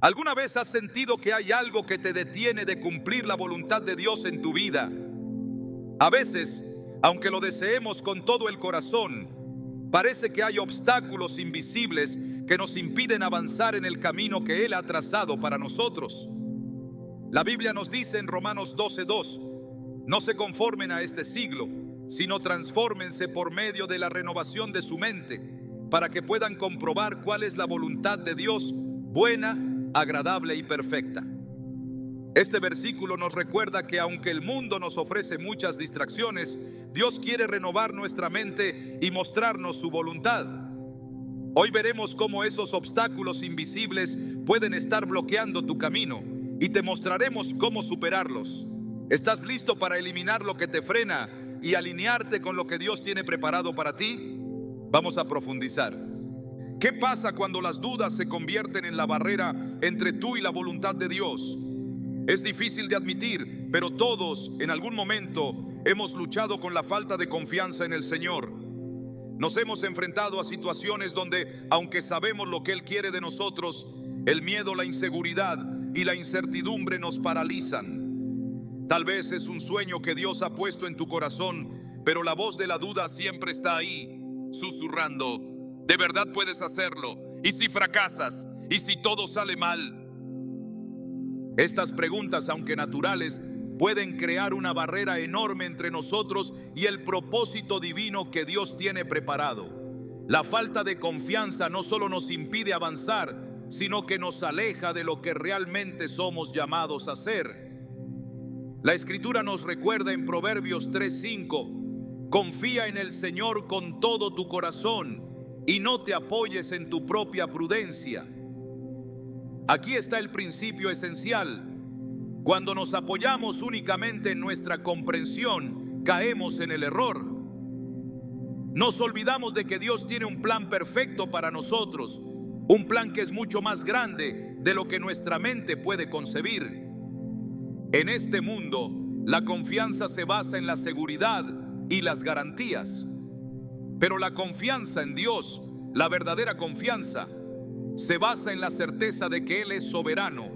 ¿Alguna vez has sentido que hay algo que te detiene de cumplir la voluntad de Dios en tu vida? A veces, aunque lo deseemos con todo el corazón, parece que hay obstáculos invisibles que nos impiden avanzar en el camino que Él ha trazado para nosotros. La Biblia nos dice en Romanos 12:2, no se conformen a este siglo, sino transfórmense por medio de la renovación de su mente, para que puedan comprobar cuál es la voluntad de Dios, buena, agradable y perfecta. Este versículo nos recuerda que aunque el mundo nos ofrece muchas distracciones, Dios quiere renovar nuestra mente y mostrarnos su voluntad. Hoy veremos cómo esos obstáculos invisibles pueden estar bloqueando tu camino y te mostraremos cómo superarlos. ¿Estás listo para eliminar lo que te frena y alinearte con lo que Dios tiene preparado para ti? Vamos a profundizar. ¿Qué pasa cuando las dudas se convierten en la barrera entre tú y la voluntad de Dios? Es difícil de admitir, pero todos en algún momento hemos luchado con la falta de confianza en el Señor. Nos hemos enfrentado a situaciones donde, aunque sabemos lo que Él quiere de nosotros, el miedo, la inseguridad y la incertidumbre nos paralizan. Tal vez es un sueño que Dios ha puesto en tu corazón, pero la voz de la duda siempre está ahí, susurrando: ¿de verdad puedes hacerlo? ¿Y si fracasas? ¿Y si todo sale mal? Estas preguntas, aunque naturales, pueden crear una barrera enorme entre nosotros y el propósito divino que Dios tiene preparado. La falta de confianza no solo nos impide avanzar, sino que nos aleja de lo que realmente somos llamados a ser. La Escritura nos recuerda en Proverbios 3:5: confía en el Señor con todo tu corazón y no te apoyes en tu propia prudencia. Aquí está el principio esencial. Cuando nos apoyamos únicamente en nuestra comprensión, caemos en el error. Nos olvidamos de que Dios tiene un plan perfecto para nosotros, un plan que es mucho más grande de lo que nuestra mente puede concebir. En este mundo, la confianza se basa en la seguridad y las garantías. Pero la confianza en Dios, la verdadera confianza, se basa en la certeza de que Él es soberano,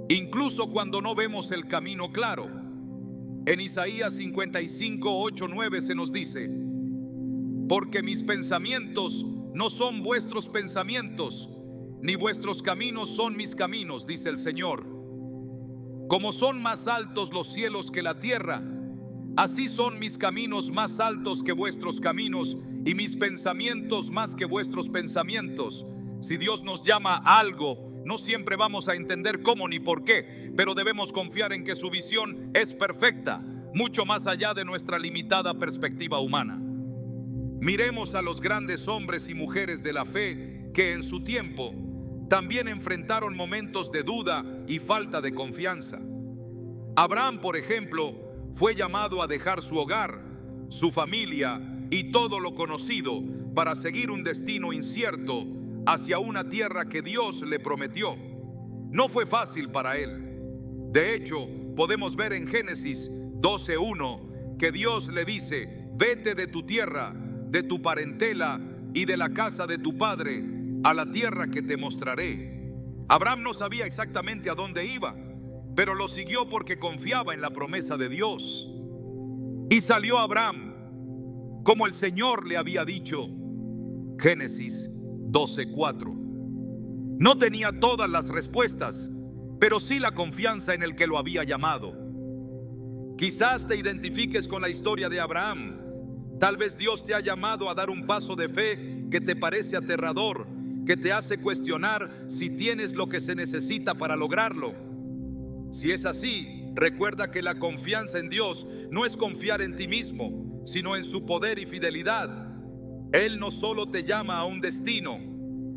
incluso cuando no vemos el camino claro. En Isaías 55:8-9 se nos dice: porque mis pensamientos no son vuestros pensamientos, ni vuestros caminos son mis caminos, dice el Señor. Como son más altos los cielos que la tierra, así son mis caminos más altos que vuestros caminos, y mis pensamientos más que vuestros pensamientos. Si Dios nos llama a algo, no siempre vamos a entender cómo ni por qué, pero debemos confiar en que su visión es perfecta, mucho más allá de nuestra limitada perspectiva humana. Miremos a los grandes hombres y mujeres de la fe que en su tiempo también enfrentaron momentos de duda y falta de confianza. Abraham, por ejemplo, fue llamado a dejar su hogar, su familia y todo lo conocido para seguir un destino incierto hacia una tierra que Dios le prometió. No fue fácil para él. De hecho, podemos ver en Génesis 12:1 que Dios le dice: vete de tu tierra, de tu parentela y de la casa de tu padre a la tierra que te mostraré. Abraham no sabía exactamente a dónde iba, pero lo siguió porque confiaba en la promesa de Dios. Y salió Abraham como el Señor le había dicho. Génesis 12:4. No tenía todas las respuestas, pero sí la confianza en el que lo había llamado. Quizás te identifiques con la historia de Abraham. Tal vez Dios te ha llamado a dar un paso de fe que te parece aterrador, que te hace cuestionar si tienes lo que se necesita para lograrlo. Si es así, recuerda que la confianza en Dios no es confiar en ti mismo, sino en su poder y fidelidad. Él no solo te llama a un destino,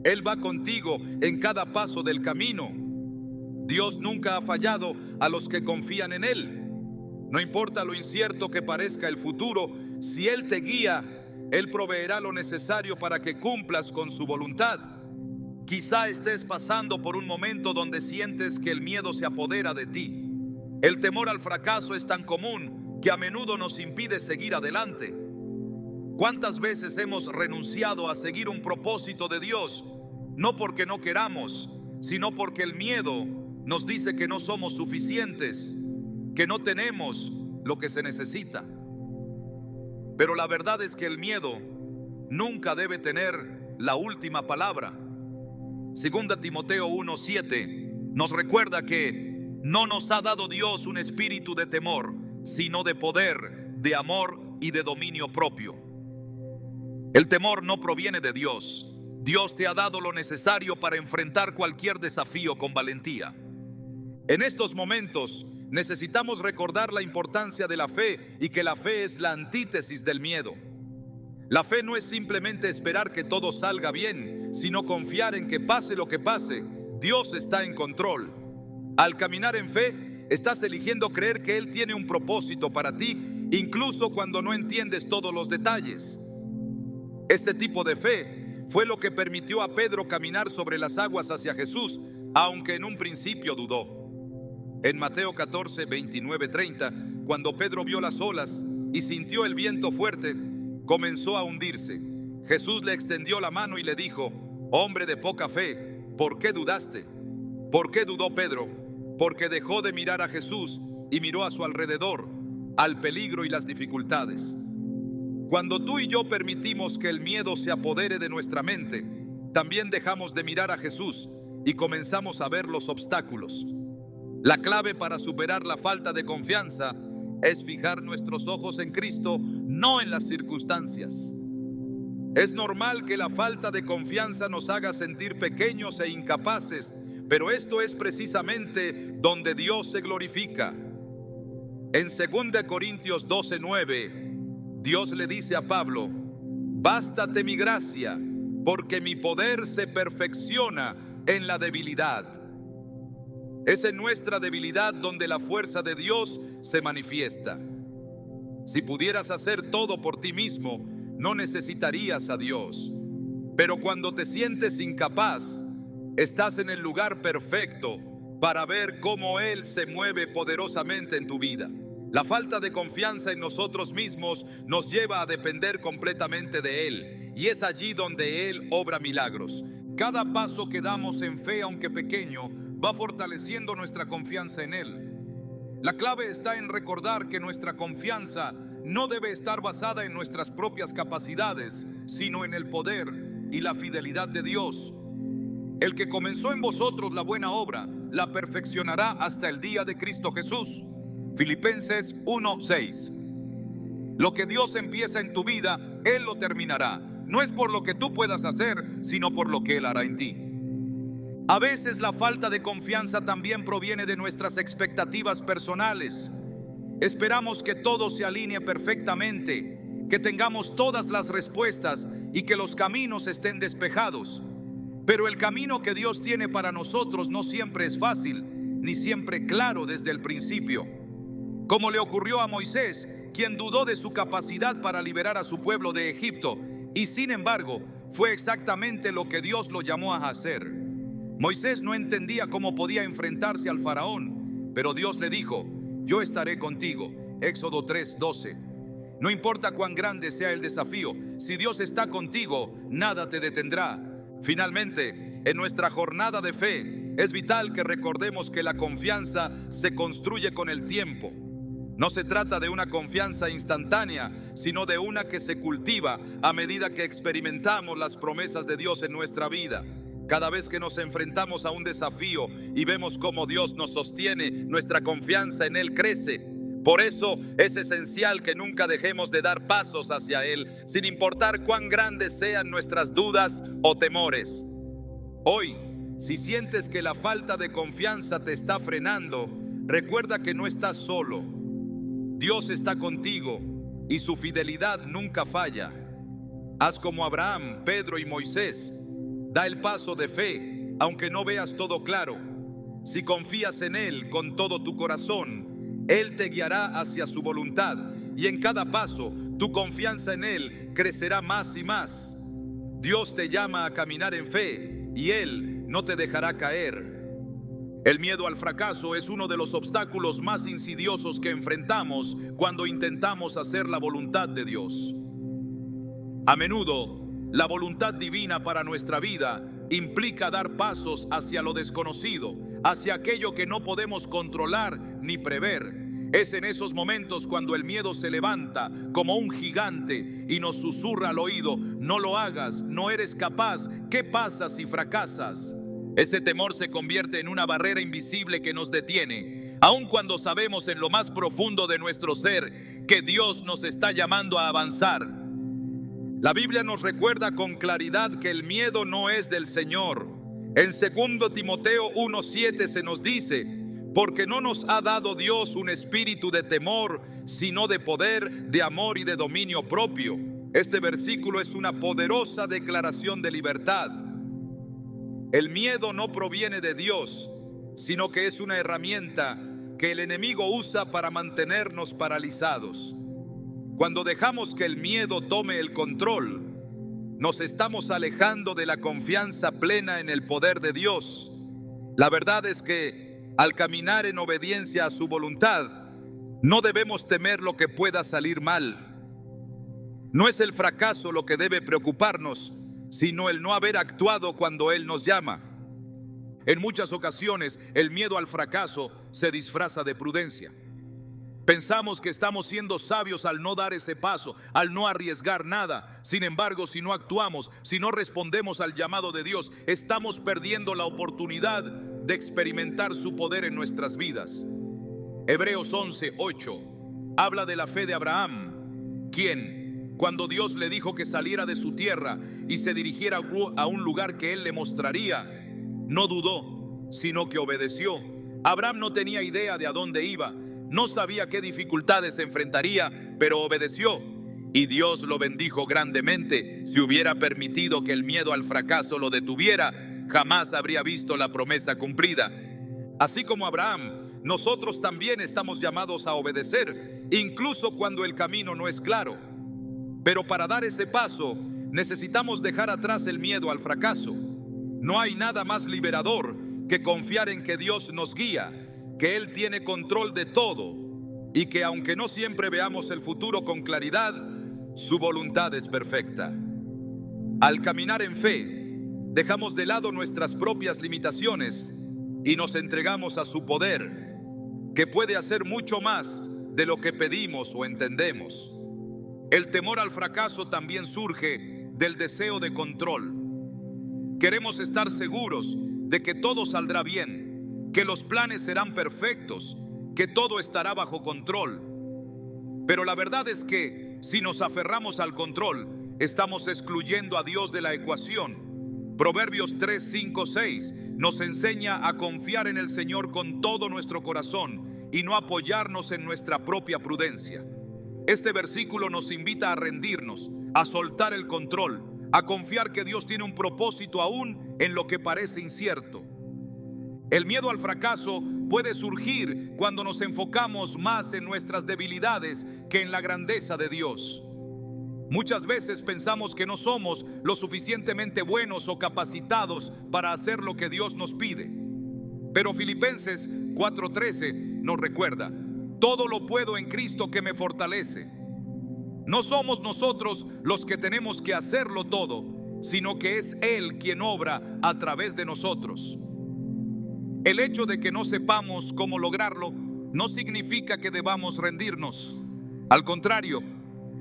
Él va contigo en cada paso del camino. Dios nunca ha fallado a los que confían en Él. No importa lo incierto que parezca el futuro, si Él te guía, Él proveerá lo necesario para que cumplas con su voluntad. Quizá estés pasando por un momento donde sientes que el miedo se apodera de ti. El temor al fracaso es tan común que a menudo nos impide seguir adelante. ¿Cuántas veces hemos renunciado a seguir un propósito de Dios? No porque no queramos, sino porque el miedo nos dice que no somos suficientes, que no tenemos lo que se necesita. Pero la verdad es que el miedo nunca debe tener la última palabra. Segunda Timoteo 1:7 nos recuerda que no nos ha dado Dios un espíritu de temor, sino de poder, de amor y de dominio propio. El temor no proviene de Dios. Dios te ha dado lo necesario para enfrentar cualquier desafío con valentía. En estos momentos necesitamos recordar la importancia de la fe y que la fe es la antítesis del miedo. La fe no es simplemente esperar que todo salga bien, sino confiar en que pase lo que pase, Dios está en control. Al caminar en fe, estás eligiendo creer que Él tiene un propósito para ti, incluso cuando no entiendes todos los detalles. Este tipo de fe fue lo que permitió a Pedro caminar sobre las aguas hacia Jesús, aunque en un principio dudó. En Mateo 14, 29, 30, cuando Pedro vio las olas y sintió el viento fuerte, comenzó a hundirse. Jesús le extendió la mano y le dijo: hombre de poca fe, ¿por qué dudaste? ¿Por qué dudó Pedro? Porque dejó de mirar a Jesús y miró a su alrededor, al peligro y las dificultades. Cuando tú y yo permitimos que el miedo se apodere de nuestra mente, también dejamos de mirar a Jesús y comenzamos a ver los obstáculos. La clave para superar la falta de confianza es fijar nuestros ojos en Cristo, no en las circunstancias. Es normal que la falta de confianza nos haga sentir pequeños e incapaces, pero esto es precisamente donde Dios se glorifica. En 2 Corintios 12:9, Dios le dice a Pablo: bástate mi gracia, porque mi poder se perfecciona en la debilidad. Es en nuestra debilidad donde la fuerza de Dios se manifiesta. Si pudieras hacer todo por ti mismo, no necesitarías a Dios. Pero cuando te sientes incapaz, estás en el lugar perfecto para ver cómo Él se mueve poderosamente en tu vida. La falta de confianza en nosotros mismos nos lleva a depender completamente de Él, y es allí donde Él obra milagros. Cada paso que damos en fe, aunque pequeño, va fortaleciendo nuestra confianza en Él. La clave está en recordar que nuestra confianza no debe estar basada en nuestras propias capacidades, sino en el poder y la fidelidad de Dios. El que comenzó en vosotros la buena obra, la perfeccionará hasta el día de Cristo Jesús. Filipenses 1:6. Lo que Dios empieza en tu vida, Él lo terminará. No es por lo que tú puedas hacer, sino por lo que Él hará en ti. A veces la falta de confianza también proviene de nuestras expectativas personales. Esperamos que todo se alinee perfectamente, que tengamos todas las respuestas y que los caminos estén despejados. Pero el camino que Dios tiene para nosotros no siempre es fácil, ni siempre claro desde el principio. Como le ocurrió a Moisés, quien dudó de su capacidad para liberar a su pueblo de Egipto, y sin embargo, fue exactamente lo que Dios lo llamó a hacer. Moisés no entendía cómo podía enfrentarse al faraón, pero Dios le dijo: yo estaré contigo. Éxodo 3:12. No importa cuán grande sea el desafío, si Dios está contigo, nada te detendrá. Finalmente, en nuestra jornada de fe, es vital que recordemos que la confianza se construye con el tiempo. No se trata de una confianza instantánea, sino de una que se cultiva a medida que experimentamos las promesas de Dios en nuestra vida. Cada vez que nos enfrentamos a un desafío y vemos cómo Dios nos sostiene, nuestra confianza en Él crece. Por eso es esencial que nunca dejemos de dar pasos hacia Él, sin importar cuán grandes sean nuestras dudas o temores. Hoy, si sientes que la falta de confianza te está frenando, recuerda que no estás solo. Dios está contigo y su fidelidad nunca falla. Haz como Abraham, Pedro y Moisés. Da el paso de fe, aunque no veas todo claro. Si confías en Él con todo tu corazón, Él te guiará hacia su voluntad, y en cada paso tu confianza en Él crecerá más y más. Dios te llama a caminar en fe y Él no te dejará caer. El miedo al fracaso es uno de los obstáculos más insidiosos que enfrentamos cuando intentamos hacer la voluntad de Dios. A menudo, la voluntad divina para nuestra vida implica dar pasos hacia lo desconocido, hacia aquello que no podemos controlar ni prever. Es en esos momentos cuando el miedo se levanta como un gigante y nos susurra al oído: no lo hagas, no eres capaz, ¿qué pasa si fracasas? Ese temor se convierte en una barrera invisible que nos detiene, aun cuando sabemos en lo más profundo de nuestro ser que Dios nos está llamando a avanzar. La Biblia nos recuerda con claridad que el miedo no es del Señor. En 2 Timoteo 1:7 se nos dice: porque no nos ha dado Dios un espíritu de temor, sino de poder, de amor y de dominio propio. Este versículo es una poderosa declaración de libertad. El miedo no proviene de Dios, sino que es una herramienta que el enemigo usa para mantenernos paralizados. Cuando dejamos que el miedo tome el control, nos estamos alejando de la confianza plena en el poder de Dios. La verdad es que al caminar en obediencia a su voluntad, no debemos temer lo que pueda salir mal. No es el fracaso lo que debe preocuparnos, sino el no haber actuado cuando Él nos llama. En muchas ocasiones, el miedo al fracaso se disfraza de prudencia. Pensamos que estamos siendo sabios al no dar ese paso, al no arriesgar nada. Sin embargo, si no actuamos, si no respondemos al llamado de Dios, estamos perdiendo la oportunidad de experimentar su poder en nuestras vidas. Hebreos 11:8 habla de la fe de Abraham, quien, cuando Dios le dijo que saliera de su tierra y se dirigiera a un lugar que Él le mostraría, no dudó, sino que obedeció. Abraham no tenía idea de a dónde iba, no sabía qué dificultades se enfrentaría, pero obedeció. Y Dios lo bendijo grandemente. Si hubiera permitido que el miedo al fracaso lo detuviera, jamás habría visto la promesa cumplida. Así como Abraham, nosotros también estamos llamados a obedecer, incluso cuando el camino no es claro. Pero para dar ese paso, necesitamos dejar atrás el miedo al fracaso. No hay nada más liberador que confiar en que Dios nos guía, que Él tiene control de todo y que aunque no siempre veamos el futuro con claridad, su voluntad es perfecta. Al caminar en fe, dejamos de lado nuestras propias limitaciones y nos entregamos a su poder, que puede hacer mucho más de lo que pedimos o entendemos. El temor al fracaso también surge del deseo de control. Queremos estar seguros de que todo saldrá bien, que los planes serán perfectos, que todo estará bajo control. Pero la verdad es que si nos aferramos al control, estamos excluyendo a Dios de la ecuación. Proverbios 3, 5, 6 nos enseña a confiar en el Señor con todo nuestro corazón y no apoyarnos en nuestra propia prudencia. Este versículo nos invita a rendirnos, a soltar el control, a confiar que Dios tiene un propósito aún en lo que parece incierto. El miedo al fracaso puede surgir cuando nos enfocamos más en nuestras debilidades que en la grandeza de Dios. Muchas veces pensamos que no somos lo suficientemente buenos o capacitados para hacer lo que Dios nos pide. Pero Filipenses 4:13 nos recuerda: todo lo puedo en Cristo que me fortalece. No somos nosotros los que tenemos que hacerlo todo, sino que es Él quien obra a través de nosotros. El hecho de que no sepamos cómo lograrlo no significa que debamos rendirnos. Al contrario,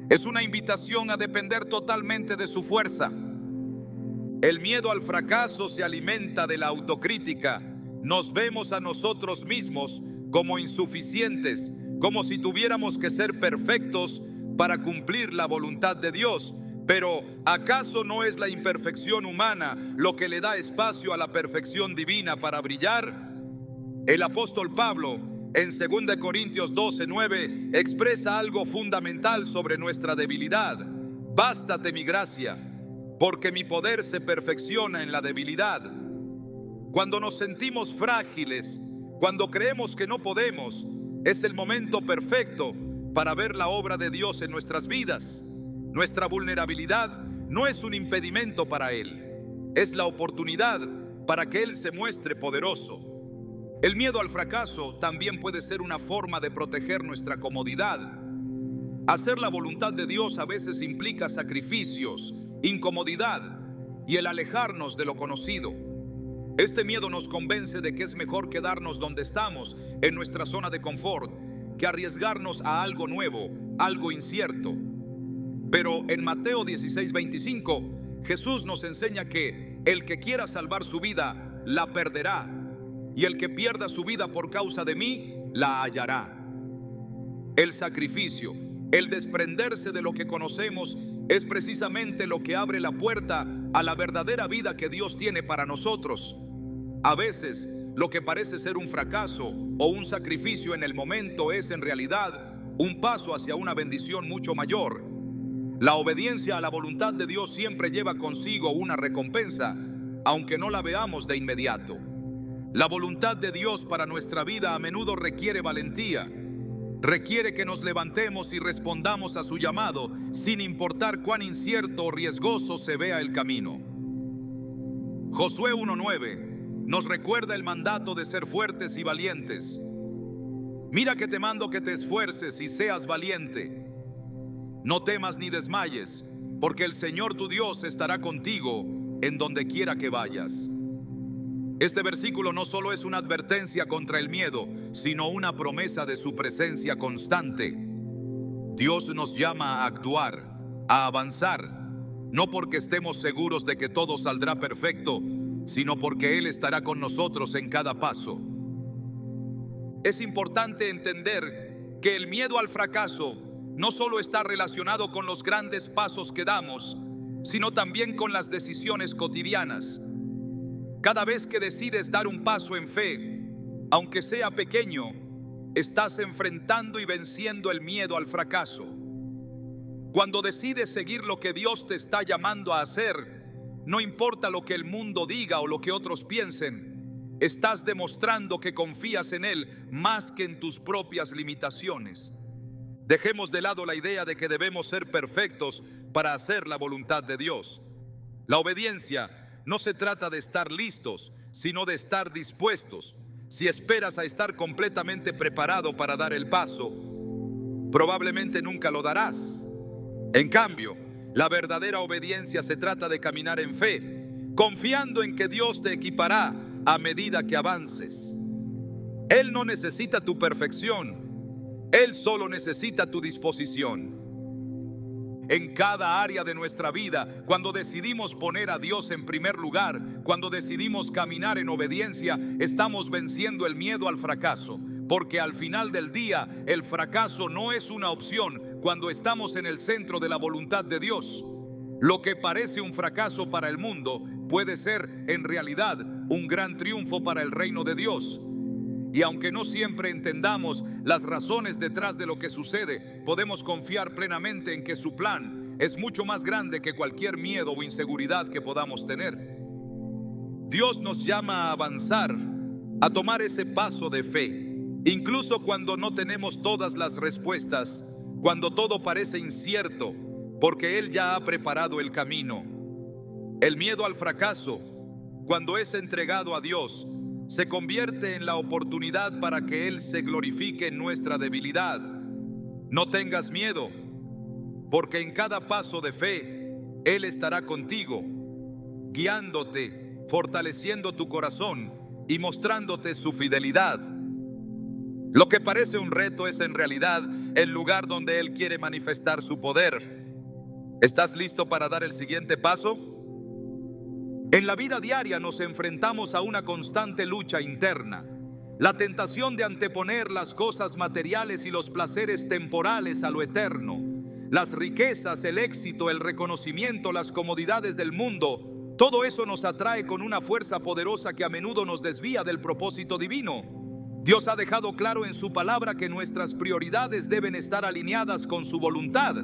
es una invitación a depender totalmente de su fuerza. El miedo al fracaso se alimenta de la autocrítica. Nos vemos a nosotros mismos como insuficientes, como si tuviéramos que ser perfectos para cumplir la voluntad de Dios. Pero ¿acaso no es la imperfección humana lo que le da espacio a la perfección divina para brillar? El apóstol Pablo, en 2 Corintios 12:9, expresa algo fundamental sobre nuestra debilidad. Bástate mi gracia, porque mi poder se perfecciona en la debilidad. Cuando nos sentimos frágiles, cuando creemos que no podemos, es el momento perfecto para ver la obra de Dios en nuestras vidas. Nuestra vulnerabilidad no es un impedimento para Él, es la oportunidad para que Él se muestre poderoso. El miedo al fracaso también puede ser una forma de proteger nuestra comodidad. Hacer la voluntad de Dios a veces implica sacrificios, incomodidad, y el alejarnos de lo conocido. Este miedo nos convence de que es mejor quedarnos donde estamos, en nuestra zona de confort, que arriesgarnos a algo nuevo, algo incierto. Pero en Mateo 16:25, Jesús nos enseña que el que quiera salvar su vida, la perderá, y el que pierda su vida por causa de mí, la hallará. El sacrificio, el desprenderse de lo que conocemos, es precisamente lo que abre la puerta a la verdadera vida que Dios tiene para nosotros. A veces, lo que parece ser un fracaso o un sacrificio en el momento es en realidad un paso hacia una bendición mucho mayor. La obediencia a la voluntad de Dios siempre lleva consigo una recompensa, aunque no la veamos de inmediato. La voluntad de Dios para nuestra vida a menudo requiere valentía. Requiere que nos levantemos y respondamos a su llamado, sin importar cuán incierto o riesgoso se vea el camino. Josué 1:9 nos recuerda el mandato de ser fuertes y valientes. Mira que te mando que te esfuerces y seas valiente. No temas ni desmayes, porque el Señor tu Dios estará contigo en donde quiera que vayas. Este versículo no solo es una advertencia contra el miedo, sino una promesa de su presencia constante. Dios nos llama a actuar, a avanzar, no porque estemos seguros de que todo saldrá perfecto, sino porque Él estará con nosotros en cada paso. Es importante entender que el miedo al fracaso no solo está relacionado con los grandes pasos que damos, sino también con las decisiones cotidianas. Cada vez que decides dar un paso en fe, aunque sea pequeño, estás enfrentando y venciendo el miedo al fracaso. Cuando decides seguir lo que Dios te está llamando a hacer, no importa lo que el mundo diga o lo que otros piensen, estás demostrando que confías en Él más que en tus propias limitaciones. Dejemos de lado la idea de que debemos ser perfectos para hacer la voluntad de Dios. La obediencia no se trata de estar listos, sino de estar dispuestos. Si esperas a estar completamente preparado para dar el paso, probablemente nunca lo darás. En cambio, la verdadera obediencia se trata de caminar en fe, confiando en que Dios te equipará a medida que avances. Él no necesita tu perfección, Él solo necesita tu disposición. En cada área de nuestra vida, cuando decidimos poner a Dios en primer lugar, cuando decidimos caminar en obediencia, estamos venciendo el miedo al fracaso, porque al final del día, el fracaso no es una opción cuando estamos en el centro de la voluntad de Dios. Lo que parece un fracaso para el mundo puede ser, en realidad, un gran triunfo para el reino de Dios. Y aunque no siempre entendamos las razones detrás de lo que sucede, podemos confiar plenamente en que su plan es mucho más grande que cualquier miedo o inseguridad que podamos tener. Dios nos llama a avanzar, a tomar ese paso de fe, incluso cuando no tenemos todas las respuestas, cuando todo parece incierto, porque Él ya ha preparado el camino. El miedo al fracaso, cuando es entregado a Dios, se convierte en la oportunidad para que Él se glorifique en nuestra debilidad. No tengas miedo, porque en cada paso de fe, Él estará contigo, guiándote, fortaleciendo tu corazón y mostrándote su fidelidad. Lo que parece un reto es en realidad el lugar donde Él quiere manifestar su poder. ¿Estás listo para dar el siguiente paso? En la vida diaria nos enfrentamos a una constante lucha interna. La tentación de anteponer las cosas materiales y los placeres temporales a lo eterno. Las riquezas, el éxito, el reconocimiento, las comodidades del mundo. Todo eso nos atrae con una fuerza poderosa que a menudo nos desvía del propósito divino. Dios ha dejado claro en su palabra que nuestras prioridades deben estar alineadas con su voluntad.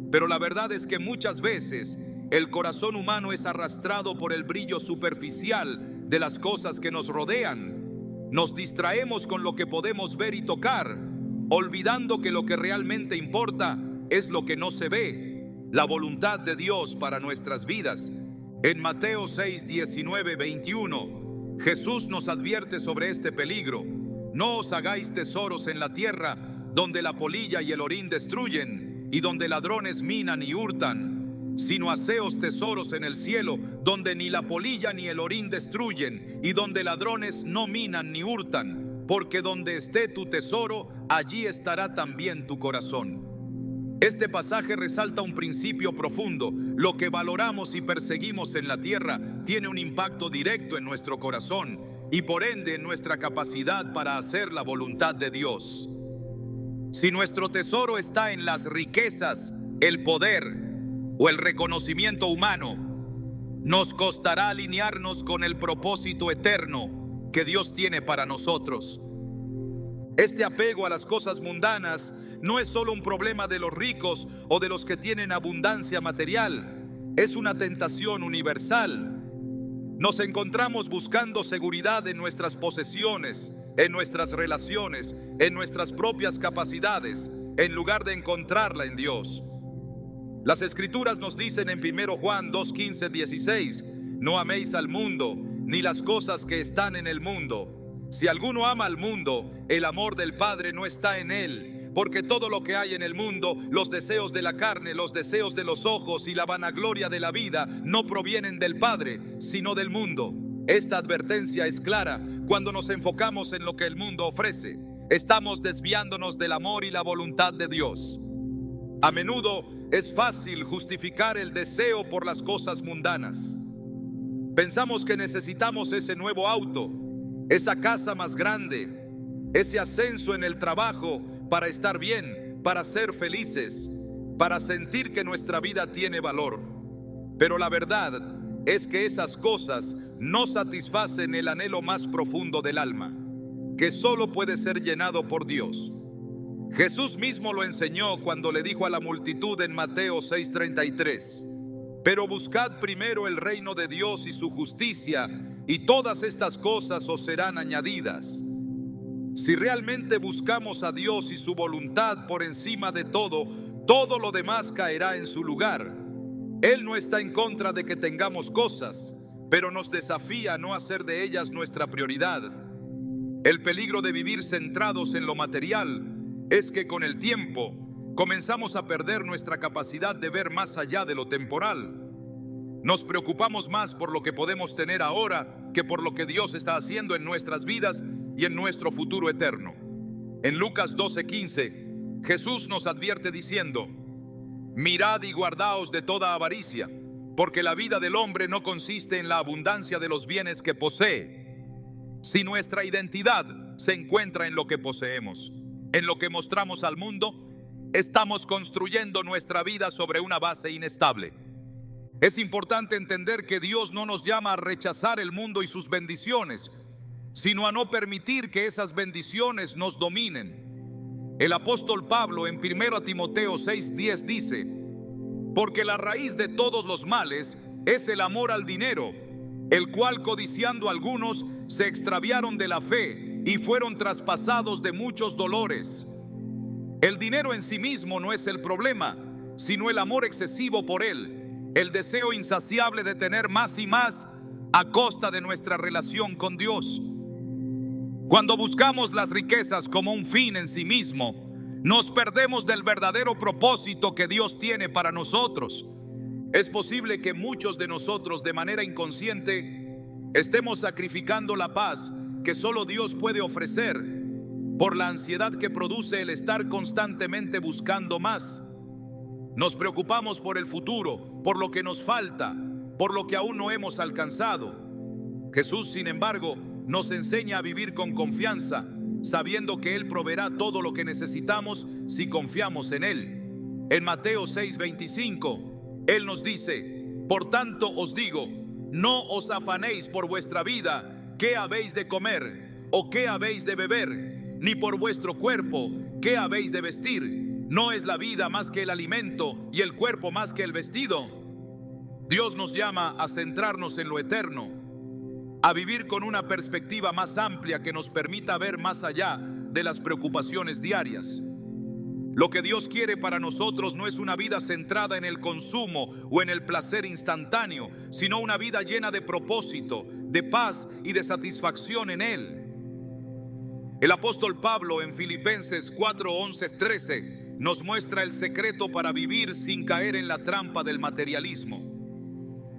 Pero la verdad es que muchas veces el corazón humano es arrastrado por el brillo superficial de las cosas que nos rodean. Nos distraemos con lo que podemos ver y tocar, olvidando que lo que realmente importa es lo que no se ve, la voluntad de Dios para nuestras vidas. En Mateo 6, 19, 21, Jesús nos advierte sobre este peligro. No os hagáis tesoros en la tierra, donde la polilla y el orín destruyen, y donde ladrones minan y hurtan. sino haceos tesoros en el cielo, donde ni la polilla ni el orín destruyen, y donde ladrones no minan ni hurtan, porque donde esté tu tesoro, allí estará también tu corazón. Este pasaje resalta un principio profundo. Lo que valoramos y perseguimos en la tierra tiene un impacto directo en nuestro corazón y por ende en nuestra capacidad para hacer la voluntad de Dios. Si nuestro tesoro está en las riquezas, el poder o el reconocimiento humano, nos costará alinearnos con el propósito eterno que Dios tiene para nosotros. Este apego a las cosas mundanas no es solo un problema de los ricos o de los que tienen abundancia material, es una tentación universal. Nos encontramos buscando seguridad en nuestras posesiones, en nuestras relaciones, en nuestras propias capacidades, en lugar de encontrarla en Dios. Las Escrituras nos dicen en 1 Juan 2:15, 16, no améis al mundo, ni las cosas que están en el mundo. Si alguno ama al mundo, el amor del Padre no está en él, porque todo lo que hay en el mundo, los deseos de la carne, los deseos de los ojos y la vanagloria de la vida, no provienen del Padre, sino del mundo. Esta advertencia es clara cuando nos enfocamos en lo que el mundo ofrece. Estamos desviándonos del amor y la voluntad de Dios. A menudo es fácil justificar el deseo por las cosas mundanas. Pensamos que necesitamos ese nuevo auto, esa casa más grande, ese ascenso en el trabajo para estar bien, para ser felices, para sentir que nuestra vida tiene valor. Pero la verdad es que esas cosas no satisfacen el anhelo más profundo del alma, que solo puede ser llenado por Dios. Jesús mismo lo enseñó cuando le dijo a la multitud en Mateo 6:33, pero buscad primero el reino de Dios y su justicia, y todas estas cosas os serán añadidas. Si realmente buscamos a Dios y su voluntad por encima de todo, todo lo demás caerá en su lugar. Él no está en contra de que tengamos cosas, pero nos desafía a no hacer de ellas nuestra prioridad. El peligro de vivir centrados en lo material es que con el tiempo comenzamos a perder nuestra capacidad de ver más allá de lo temporal. Nos preocupamos más por lo que podemos tener ahora que por lo que Dios está haciendo en nuestras vidas y en nuestro futuro eterno. En Lucas 12:15, Jesús nos advierte diciendo, mirad y guardaos de toda avaricia, porque la vida del hombre no consiste en la abundancia de los bienes que posee. Si nuestra identidad se encuentra en lo que poseemos, en lo que mostramos al mundo, estamos construyendo nuestra vida sobre una base inestable. Es importante entender que Dios no nos llama a rechazar el mundo y sus bendiciones, sino a no permitir que esas bendiciones nos dominen. El apóstol Pablo en 1 Timoteo 6:10 dice, porque la raíz de todos los males es el amor al dinero, el cual codiciando algunos se extraviaron de la fe y fueron traspasados de muchos dolores. El dinero en sí mismo no es el problema, sino el amor excesivo por él, el deseo insaciable de tener más y más a costa de nuestra relación con Dios. Cuando buscamos las riquezas como un fin en sí mismo, nos perdemos del verdadero propósito que Dios tiene para nosotros. Es posible que muchos de nosotros de manera inconsciente estemos sacrificando la paz que solo Dios puede ofrecer por la ansiedad que produce el estar constantemente buscando más. Nos preocupamos por el futuro, por lo que nos falta, por lo que aún no hemos alcanzado. Jesús, sin embargo, nos enseña a vivir con confianza, sabiendo que Él proveerá todo lo que necesitamos si confiamos en Él. En Mateo 6:25, Él nos dice, por tanto os digo, no os afanéis por vuestra vida, qué habéis de comer o qué habéis de beber, ni por vuestro cuerpo, qué habéis de vestir. ¿No es la vida más que el alimento y el cuerpo más que el vestido? Dios nos llama a centrarnos en lo eterno, a vivir con una perspectiva más amplia que nos permita ver más allá de las preocupaciones diarias. Lo que Dios quiere para nosotros no es una vida centrada en el consumo o en el placer instantáneo, sino una vida llena de propósito, de paz y de satisfacción en Él. El apóstol Pablo en Filipenses 4:11-13 nos muestra el secreto para vivir sin caer en la trampa del materialismo.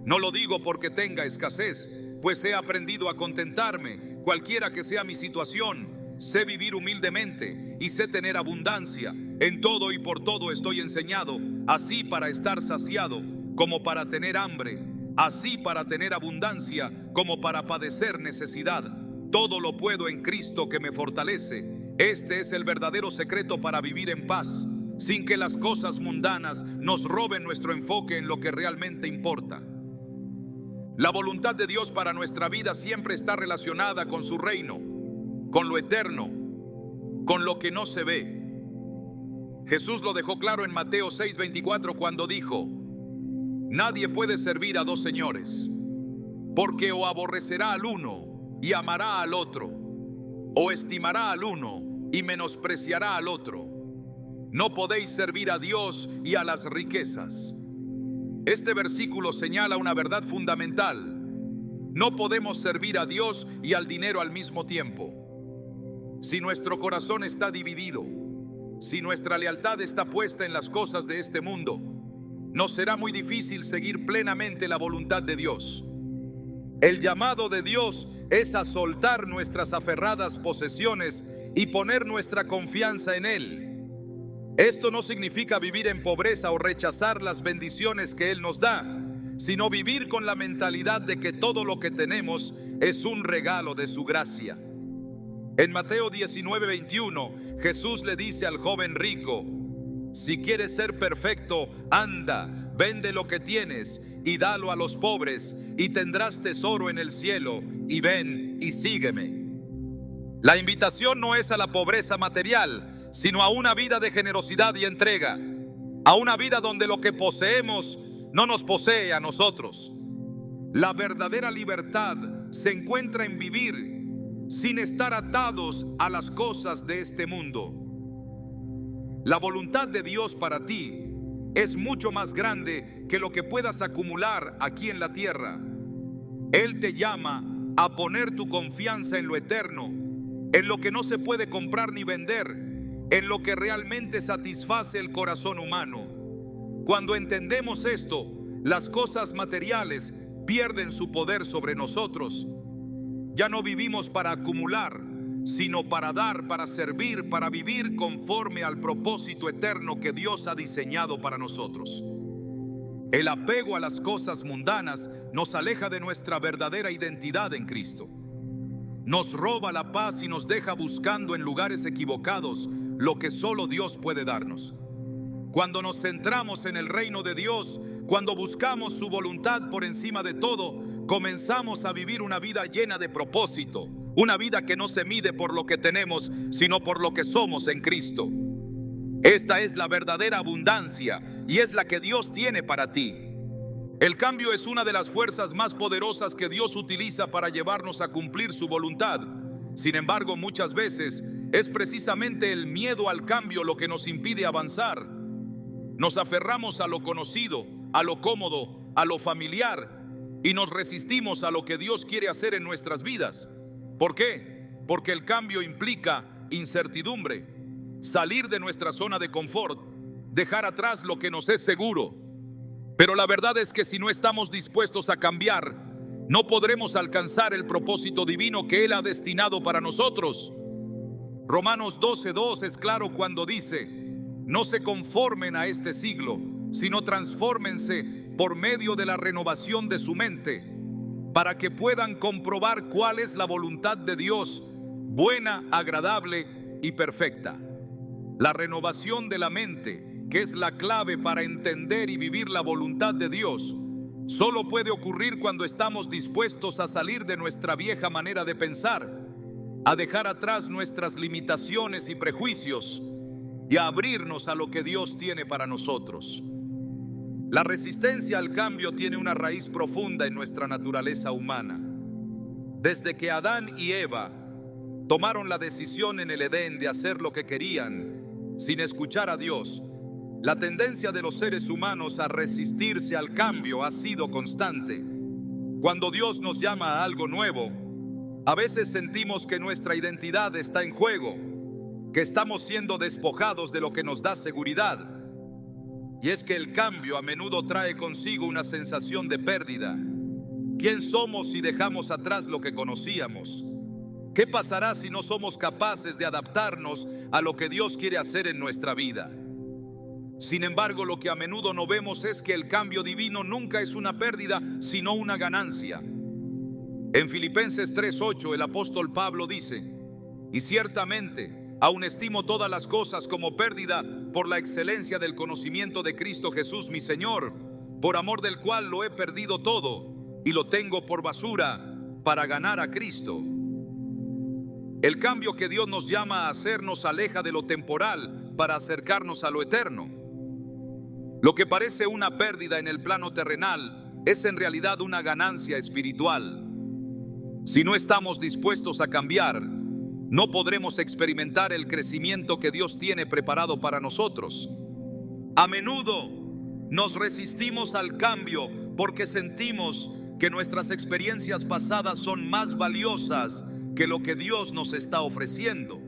No lo digo porque tenga escasez, pues he aprendido a contentarme, cualquiera que sea mi situación. Sé vivir humildemente y sé tener abundancia. En todo y por todo estoy enseñado, así para estar saciado como para tener hambre, así para tener abundancia como para padecer necesidad. Todo lo puedo en Cristo que me fortalece. Este es el verdadero secreto para vivir en paz, sin que las cosas mundanas nos roben nuestro enfoque en lo que realmente importa. La voluntad de Dios para nuestra vida siempre está relacionada con su reino, con lo eterno, con lo que no se ve. Jesús lo dejó claro en Mateo 6:24 cuando dijo: nadie puede servir a dos señores, porque o aborrecerá al uno y amará al otro, o estimará al uno y menospreciará al otro. No podéis servir a Dios y a las riquezas. Este versículo señala una verdad fundamental. No podemos servir a Dios y al dinero al mismo tiempo. Si nuestro corazón está dividido, si nuestra lealtad está puesta en las cosas de este mundo, nos será muy difícil seguir plenamente la voluntad de Dios. El llamado de Dios es a soltar nuestras aferradas posesiones y poner nuestra confianza en Él. Esto no significa vivir en pobreza o rechazar las bendiciones que Él nos da, sino vivir con la mentalidad de que todo lo que tenemos es un regalo de su gracia. En Mateo 19:21, Jesús le dice al joven rico: si quieres ser perfecto, anda, vende lo que tienes y dalo a los pobres, y tendrás tesoro en el cielo, y ven y sígueme. La invitación no es a la pobreza material, sino a una vida de generosidad y entrega, a una vida donde lo que poseemos no nos posee a nosotros. La verdadera libertad se encuentra en vivir sin estar atados a las cosas de este mundo. La voluntad de Dios para ti es mucho más grande que lo que puedas acumular aquí en la tierra. Él te llama a poner tu confianza en lo eterno, en lo que no se puede comprar ni vender, en lo que realmente satisface el corazón humano. Cuando entendemos esto, las cosas materiales pierden su poder sobre nosotros. Ya no vivimos para acumular, sino para dar, para servir, para vivir conforme al propósito eterno que Dios ha diseñado para nosotros. El apego a las cosas mundanas nos aleja de nuestra verdadera identidad en Cristo. Nos roba la paz y nos deja buscando en lugares equivocados lo que solo Dios puede darnos. Cuando nos centramos en el reino de Dios, cuando buscamos su voluntad por encima de todo, comenzamos a vivir una vida llena de propósito, una vida que no se mide por lo que tenemos, sino por lo que somos en Cristo. Esta es la verdadera abundancia y es la que Dios tiene para ti. El cambio es una de las fuerzas más poderosas que Dios utiliza para llevarnos a cumplir su voluntad. Sin embargo, muchas veces es precisamente el miedo al cambio lo que nos impide avanzar. Nos aferramos a lo conocido, a lo cómodo, a lo familiar, y nos resistimos a lo que Dios quiere hacer en nuestras vidas. ¿Por qué? Porque el cambio implica incertidumbre, salir de nuestra zona de confort, dejar atrás lo que nos es seguro. Pero la verdad es que si no estamos dispuestos a cambiar, no podremos alcanzar el propósito divino que Él ha destinado para nosotros. Romanos 12:2 es claro cuando dice: no se conformen a este siglo, sino transfórmense por medio de la renovación de su mente, para que puedan comprobar cuál es la voluntad de Dios, buena, agradable y perfecta. La renovación de la mente, que es la clave para entender y vivir la voluntad de Dios, solo puede ocurrir cuando estamos dispuestos a salir de nuestra vieja manera de pensar, a dejar atrás nuestras limitaciones y prejuicios y a abrirnos a lo que Dios tiene para nosotros. La resistencia al cambio tiene una raíz profunda en nuestra naturaleza humana. Desde que Adán y Eva tomaron la decisión en el Edén de hacer lo que querían, sin escuchar a Dios, la tendencia de los seres humanos a resistirse al cambio ha sido constante. Cuando Dios nos llama a algo nuevo, a veces sentimos que nuestra identidad está en juego. que estamos siendo despojados de lo que nos da seguridad. Y es que el cambio a menudo trae consigo una sensación de pérdida. ¿Quién somos si dejamos atrás lo que conocíamos? ¿Qué pasará si no somos capaces de adaptarnos a lo que Dios quiere hacer en nuestra vida? Sin embargo, lo que a menudo no vemos es que el cambio divino nunca es una pérdida, sino una ganancia. En Filipenses 3:8 el apóstol Pablo dice: y ciertamente aún estimo todas las cosas como pérdida por la excelencia del conocimiento de Cristo Jesús mi Señor, por amor del cual lo he perdido todo y lo tengo por basura para ganar a Cristo. El cambio que Dios nos llama a hacer nos aleja de lo temporal para acercarnos a lo eterno. Lo que parece una pérdida en el plano terrenal es en realidad una ganancia espiritual. Si no estamos dispuestos a cambiar, no podremos experimentar el crecimiento que Dios tiene preparado para nosotros. A menudo nos resistimos al cambio porque sentimos que nuestras experiencias pasadas son más valiosas que lo que Dios nos está ofreciendo.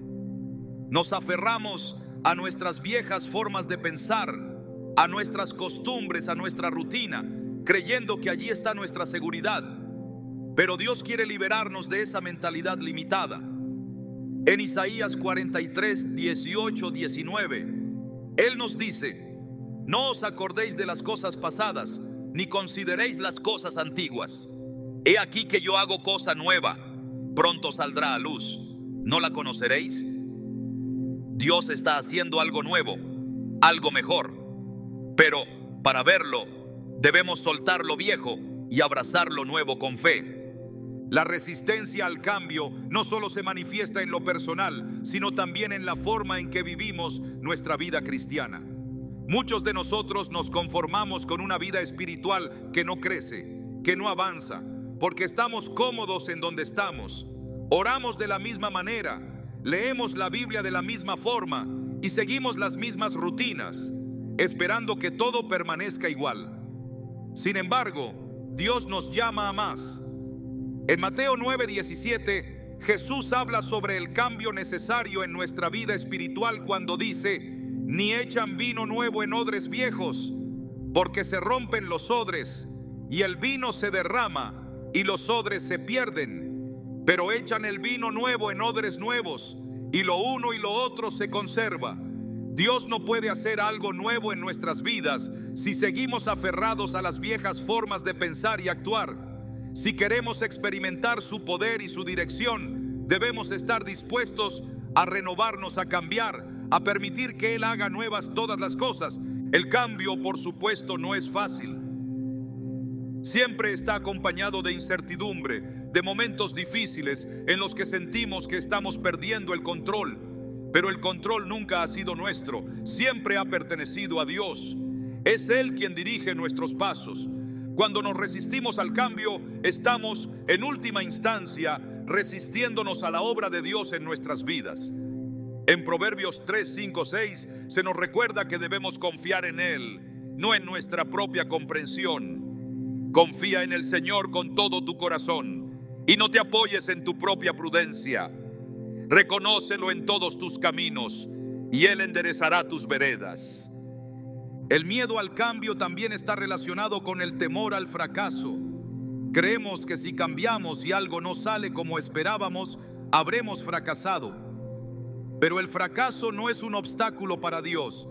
Nos aferramos a nuestras viejas formas de pensar, a nuestras costumbres, a nuestra rutina, creyendo que allí está nuestra seguridad. Pero Dios quiere liberarnos de esa mentalidad limitada. En Isaías 43, 18, 19, Él nos dice: no os acordéis de las cosas pasadas, ni consideréis las cosas antiguas. He aquí que yo hago cosa nueva, pronto saldrá a luz. ¿No la conoceréis? Dios está haciendo algo nuevo, algo mejor. Pero para verlo, debemos soltar lo viejo y abrazar lo nuevo con fe. La resistencia al cambio no solo se manifiesta en lo personal, sino también en la forma en que vivimos nuestra vida cristiana. Muchos de nosotros nos conformamos con una vida espiritual que no crece, que no avanza, porque estamos cómodos en donde estamos. Oramos de la misma manera, leemos la Biblia de la misma forma y seguimos las mismas rutinas, esperando que todo permanezca igual. Sin embargo, Dios nos llama a más. En Mateo 9:17, Jesús habla sobre el cambio necesario en nuestra vida espiritual cuando dice: ni echan vino nuevo en odres viejos, porque se rompen los odres, y el vino se derrama, y los odres se pierden. Pero echan el vino nuevo en odres nuevos, y lo uno y lo otro se conserva. Dios no puede hacer algo nuevo en nuestras vidas si seguimos aferrados a las viejas formas de pensar y actuar. Si queremos experimentar su poder y su dirección, debemos estar dispuestos a renovarnos, a cambiar, a permitir que Él haga nuevas todas las cosas. El cambio, por supuesto, no es fácil. Siempre está acompañado de incertidumbre, de momentos difíciles en los que sentimos que estamos perdiendo el control. Pero el control nunca ha sido nuestro, siempre ha pertenecido a Dios. Es Él quien dirige nuestros pasos. Cuando nos resistimos al cambio, estamos, en última instancia, resistiéndonos a la obra de Dios en nuestras vidas. En Proverbios 3, 5, 6 se nos recuerda que debemos confiar en Él, no en nuestra propia comprensión. Confía en el Señor con todo tu corazón y no te apoyes en tu propia prudencia. Reconócelo en todos tus caminos y Él enderezará tus veredas. El miedo al cambio también está relacionado con el temor al fracaso. Creemos que si cambiamos y algo no sale como esperábamos, habremos fracasado. Pero el fracaso no es un obstáculo para Dios.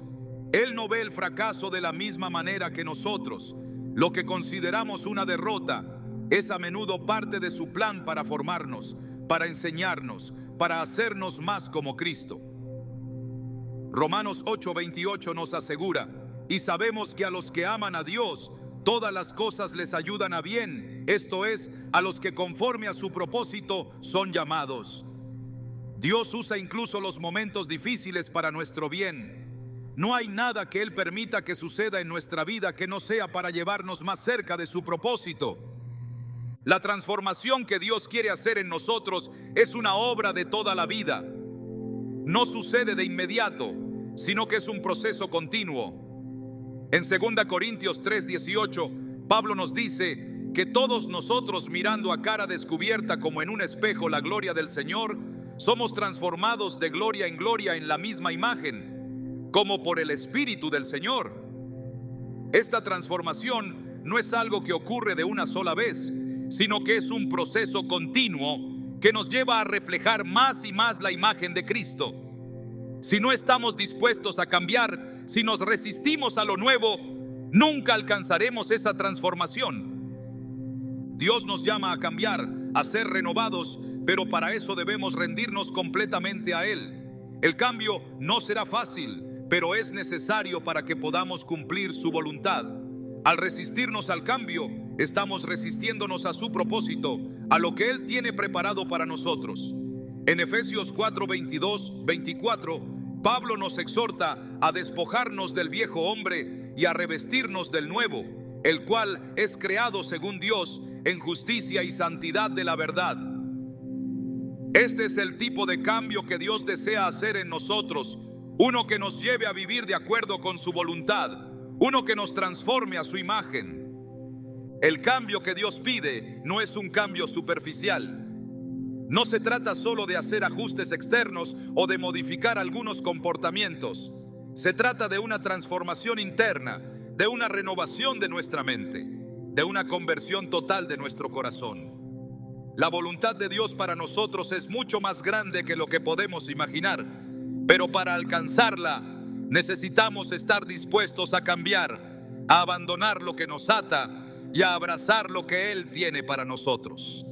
Él no ve el fracaso de la misma manera que nosotros. Lo que consideramos una derrota es a menudo parte de su plan para formarnos, para enseñarnos, para hacernos más como Cristo. Romanos 8:28 nos asegura: y sabemos que a los que aman a Dios, todas las cosas les ayudan a bien, esto es, a los que conforme a su propósito son llamados. Dios usa incluso los momentos difíciles para nuestro bien. No hay nada que Él permita que suceda en nuestra vida que no sea para llevarnos más cerca de su propósito. La transformación que Dios quiere hacer en nosotros es una obra de toda la vida. No sucede de inmediato, sino que es un proceso continuo. En 2 Corintios 3:18, Pablo nos dice que todos nosotros, mirando a cara descubierta como en un espejo la gloria del Señor, somos transformados de gloria en gloria en la misma imagen, como por el Espíritu del Señor. Esta transformación no es algo que ocurre de una sola vez, sino que es un proceso continuo que nos lleva a reflejar más y más la imagen de Cristo. Si no estamos dispuestos a cambiar, si nos resistimos a lo nuevo, nunca alcanzaremos esa transformación. Dios nos llama a cambiar, a ser renovados, pero para eso debemos rendirnos completamente a Él. El cambio no será fácil, pero es necesario para que podamos cumplir su voluntad. Al resistirnos al cambio, estamos resistiéndonos a su propósito, a lo que Él tiene preparado para nosotros. En Efesios 4, 22, 24, Pablo nos exhorta a despojarnos del viejo hombre y a revestirnos del nuevo, el cual es creado según Dios en justicia y santidad de la verdad. Este es el tipo de cambio que Dios desea hacer en nosotros, uno que nos lleve a vivir de acuerdo con su voluntad, uno que nos transforme a su imagen. El cambio que Dios pide no es un cambio superficial. No se trata solo de hacer ajustes externos o de modificar algunos comportamientos. Se trata de una transformación interna, de una renovación de nuestra mente, de una conversión total de nuestro corazón. La voluntad de Dios para nosotros es mucho más grande que lo que podemos imaginar, pero para alcanzarla necesitamos estar dispuestos a cambiar, a abandonar lo que nos ata y a abrazar lo que Él tiene para nosotros.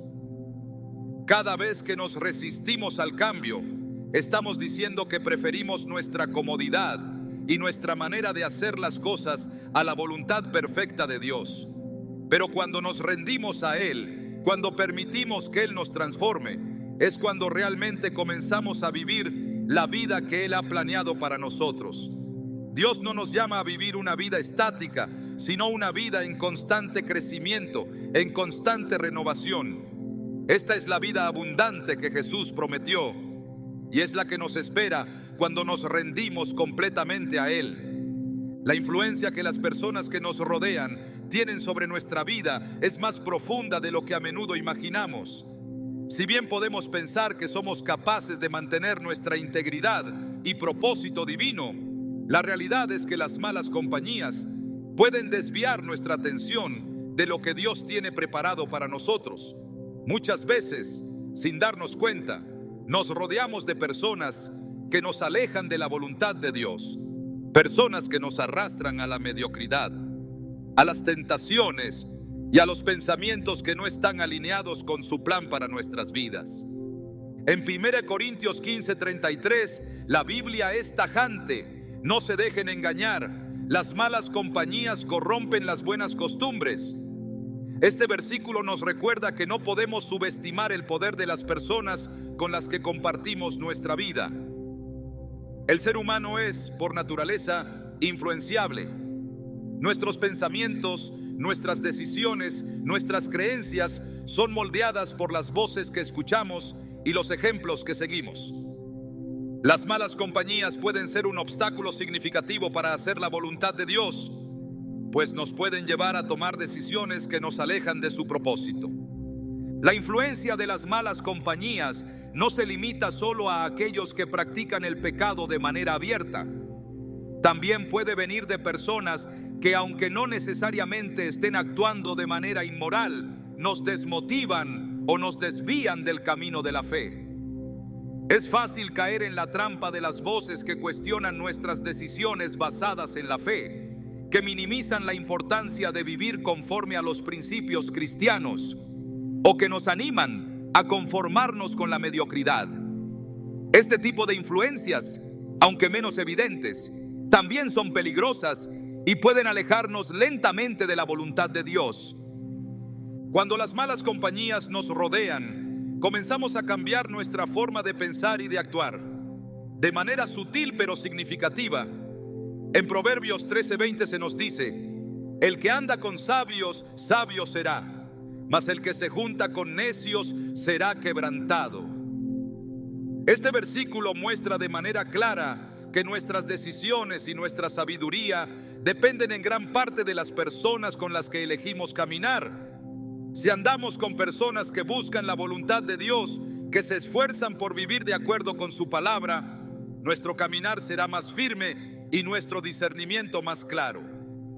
Cada vez que nos resistimos al cambio, estamos diciendo que preferimos nuestra comodidad y nuestra manera de hacer las cosas a la voluntad perfecta de Dios. Pero cuando nos rendimos a Él, cuando permitimos que Él nos transforme, es cuando realmente comenzamos a vivir la vida que Él ha planeado para nosotros. Dios no nos llama a vivir una vida estática, sino una vida en constante crecimiento, en constante renovación. Esta es la vida abundante que Jesús prometió y es la que nos espera cuando nos rendimos completamente a Él. La influencia que las personas que nos rodean tienen sobre nuestra vida es más profunda de lo que a menudo imaginamos. Si bien podemos pensar que somos capaces de mantener nuestra integridad y propósito divino, la realidad es que las malas compañías pueden desviar nuestra atención de lo que Dios tiene preparado para nosotros. Muchas veces, sin darnos cuenta, nos rodeamos de personas que nos alejan de la voluntad de Dios, personas que nos arrastran a la mediocridad, a las tentaciones y a los pensamientos que no están alineados con su plan para nuestras vidas. En 1 Corintios 15:33, la Biblia es tajante: no se dejen engañar, las malas compañías corrompen las buenas costumbres. Este versículo nos recuerda que no podemos subestimar el poder de las personas con las que compartimos nuestra vida. El ser humano es, por naturaleza, influenciable. Nuestros pensamientos, nuestras decisiones, nuestras creencias son moldeadas por las voces que escuchamos y los ejemplos que seguimos. Las malas compañías pueden ser un obstáculo significativo para hacer la voluntad de Dios, pues nos pueden llevar a tomar decisiones que nos alejan de su propósito. La influencia de las malas compañías no se limita solo a aquellos que practican el pecado de manera abierta. También puede venir de personas que, aunque no necesariamente estén actuando de manera inmoral, nos desmotivan o nos desvían del camino de la fe. Es fácil caer en la trampa de las voces que cuestionan nuestras decisiones basadas en la fe, que minimizan la importancia de vivir conforme a los principios cristianos, o que nos animan a conformarnos con la mediocridad. Este tipo de influencias, aunque menos evidentes, también son peligrosas y pueden alejarnos lentamente de la voluntad de Dios. Cuando las malas compañías nos rodean, comenzamos a cambiar nuestra forma de pensar y de actuar, de manera sutil pero significativa. En Proverbios 13:20 se nos dice: el que anda con sabios, sabio será, mas el que se junta con necios será quebrantado. Este versículo muestra de manera clara que nuestras decisiones y nuestra sabiduría dependen en gran parte de las personas con las que elegimos caminar. Si andamos con personas que buscan la voluntad de Dios que se esfuerzan por vivir de acuerdo con su palabra, nuestro caminar será más firme y nuestro discernimiento más claro.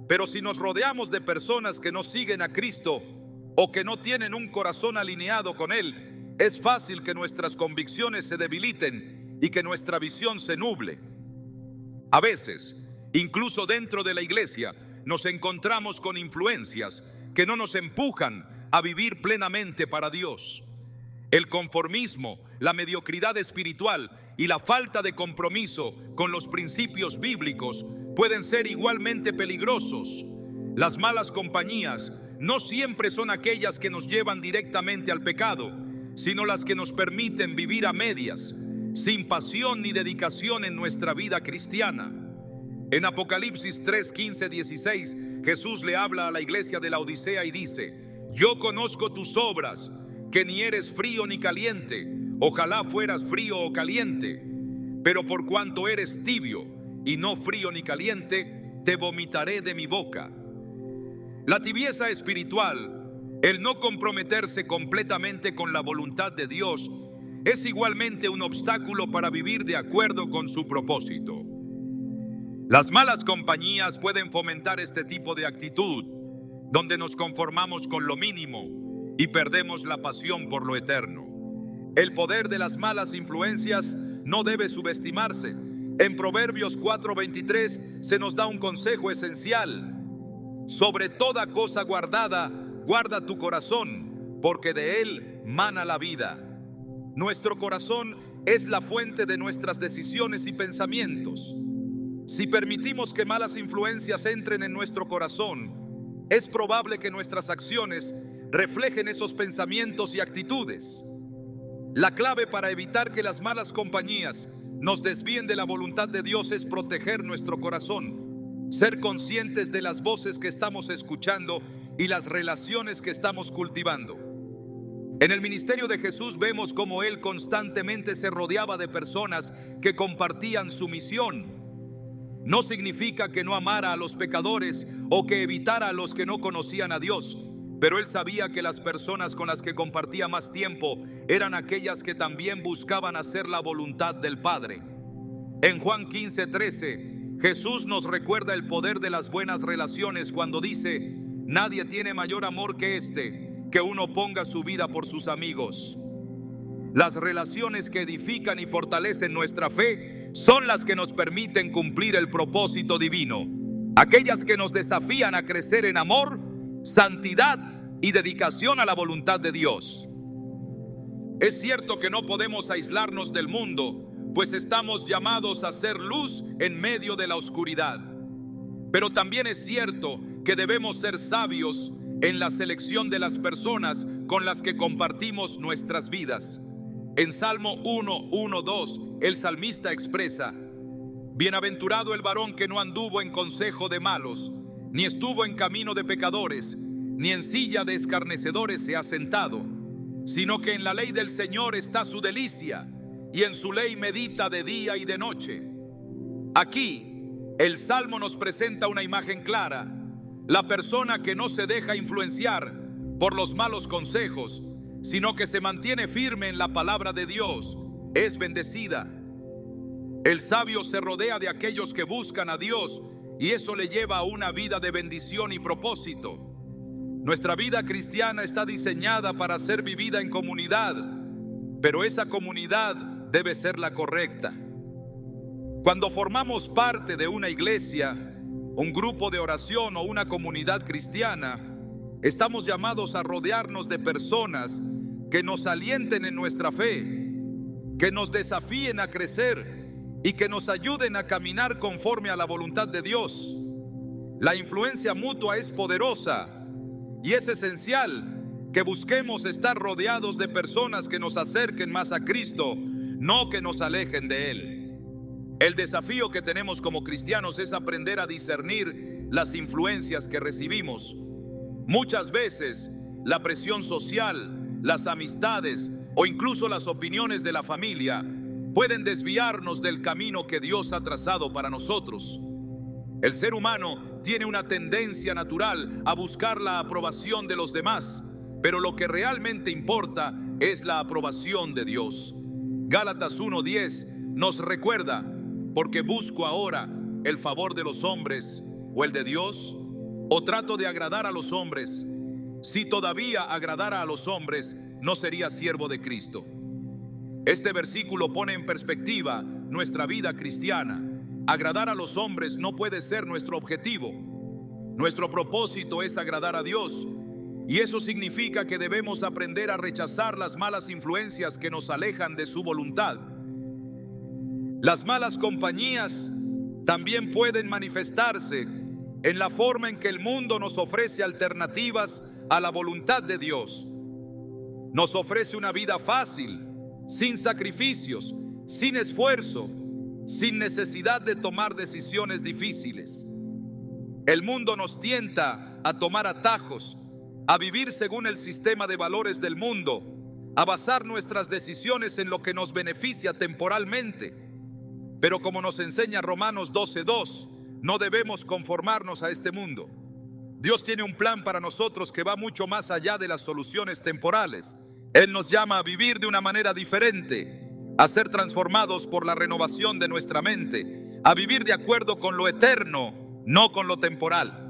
Pero si nos rodeamos de personas que no siguen a Cristo o que no tienen un corazón alineado con Él, es fácil que nuestras convicciones se debiliten y que nuestra visión se nuble. A veces, incluso dentro de la iglesia, nos encontramos con influencias que no nos empujan a vivir plenamente para Dios. El conformismo, la mediocridad espiritual y la falta de compromiso con los principios bíblicos pueden ser igualmente peligrosos. Las malas compañías no siempre son aquellas que nos llevan directamente al pecado, sino las que nos permiten vivir a medias, sin pasión ni dedicación en nuestra vida cristiana. En Apocalipsis 3, 15, 16, Jesús le habla a la iglesia de la Odisea y dice: yo conozco tus obras, que ni eres frío ni caliente. Ojalá fueras frío o caliente, pero por cuanto eres tibio y no frío ni caliente, te vomitaré de mi boca. La tibieza espiritual, el no comprometerse completamente con la voluntad de Dios, es igualmente un obstáculo para vivir de acuerdo con su propósito. Las malas compañías pueden fomentar este tipo de actitud, donde nos conformamos con lo mínimo y perdemos la pasión por lo eterno. El poder de las malas influencias no debe subestimarse. En Proverbios 4:23 se nos da un consejo esencial: sobre toda cosa guardada, guarda tu corazón, porque de él mana la vida. Nuestro corazón es la fuente de nuestras decisiones y pensamientos. Si permitimos que malas influencias entren en nuestro corazón, es probable que nuestras acciones reflejen esos pensamientos y actitudes. La clave para evitar que las malas compañías nos desvíen de la voluntad de Dios es proteger nuestro corazón, ser conscientes de las voces que estamos escuchando y las relaciones que estamos cultivando. En el ministerio de Jesús vemos cómo Él constantemente se rodeaba de personas que compartían su misión. No significa que no amara a los pecadores o que evitara a los que no conocían a Dios, pero Él sabía que las personas con las que compartía más tiempo eran aquellas que también buscaban hacer la voluntad del Padre. En Juan 15:13, Jesús nos recuerda el poder de las buenas relaciones cuando dice: nadie tiene mayor amor que este, que uno ponga su vida por sus amigos. Las relaciones que edifican y fortalecen nuestra fe son las que nos permiten cumplir el propósito divino, aquellas que nos desafían a crecer en amor, santidad y dedicación a la voluntad de Dios. Es cierto que no podemos aislarnos del mundo, pues estamos llamados a ser luz en medio de la oscuridad. Pero también es cierto que debemos ser sabios en la selección de las personas con las que compartimos nuestras vidas. En Salmo 1:1-2, el salmista expresa: bienaventurado el varón que no anduvo en consejo de malos, ni estuvo en camino de pecadores, ni en silla de escarnecedores se ha sentado, sino que en la ley del Señor está su delicia, y en su ley medita de día y de noche. Aquí, el Salmo nos presenta una imagen clara: la persona que no se deja influenciar por los malos consejos, sino que se mantiene firme en la palabra de Dios, es bendecida. El sabio se rodea de aquellos que buscan a Dios, y eso le lleva a una vida de bendición y propósito. Nuestra vida cristiana está diseñada para ser vivida en comunidad, pero esa comunidad debe ser la correcta. Cuando formamos parte de una iglesia, un grupo de oración o una comunidad cristiana, estamos llamados a rodearnos de personas que nos alienten en nuestra fe, que nos desafíen a crecer y que nos ayuden a caminar conforme a la voluntad de Dios. La influencia mutua es poderosa y es esencial que busquemos estar rodeados de personas que nos acerquen más a Cristo, no que nos alejen de Él. El desafío que tenemos como cristianos es aprender a discernir las influencias que recibimos. Muchas veces la presión social, las amistades o incluso las opiniones de la familia pueden desviarnos del camino que Dios ha trazado para nosotros. El ser humano tiene una tendencia natural a buscar la aprobación de los demás, pero lo que realmente importa es la aprobación de Dios. Gálatas 1:10 nos recuerda: porque busco ahora el favor de los hombres o el de Dios, o trato de agradar a los hombres. Si todavía agradara a los hombres, no sería siervo de Cristo. Este versículo pone en perspectiva nuestra vida cristiana. Agradar a los hombres no puede ser nuestro objetivo. Nuestro propósito es agradar a Dios, y eso significa que debemos aprender a rechazar las malas influencias que nos alejan de su voluntad. Las malas compañías también pueden manifestarse en la forma en que el mundo nos ofrece alternativas a la voluntad de Dios. Nos ofrece una vida fácil, sin sacrificios, sin esfuerzo, sin necesidad de tomar decisiones difíciles. El mundo nos tienta a tomar atajos, a vivir según el sistema de valores del mundo, a basar nuestras decisiones en lo que nos beneficia temporalmente. Pero como nos enseña Romanos 12:2, no debemos conformarnos a este mundo. Dios tiene un plan para nosotros que va mucho más allá de las soluciones temporales. Él nos llama a vivir de una manera diferente, a ser transformados por la renovación de nuestra mente, a vivir de acuerdo con lo eterno, no con lo temporal.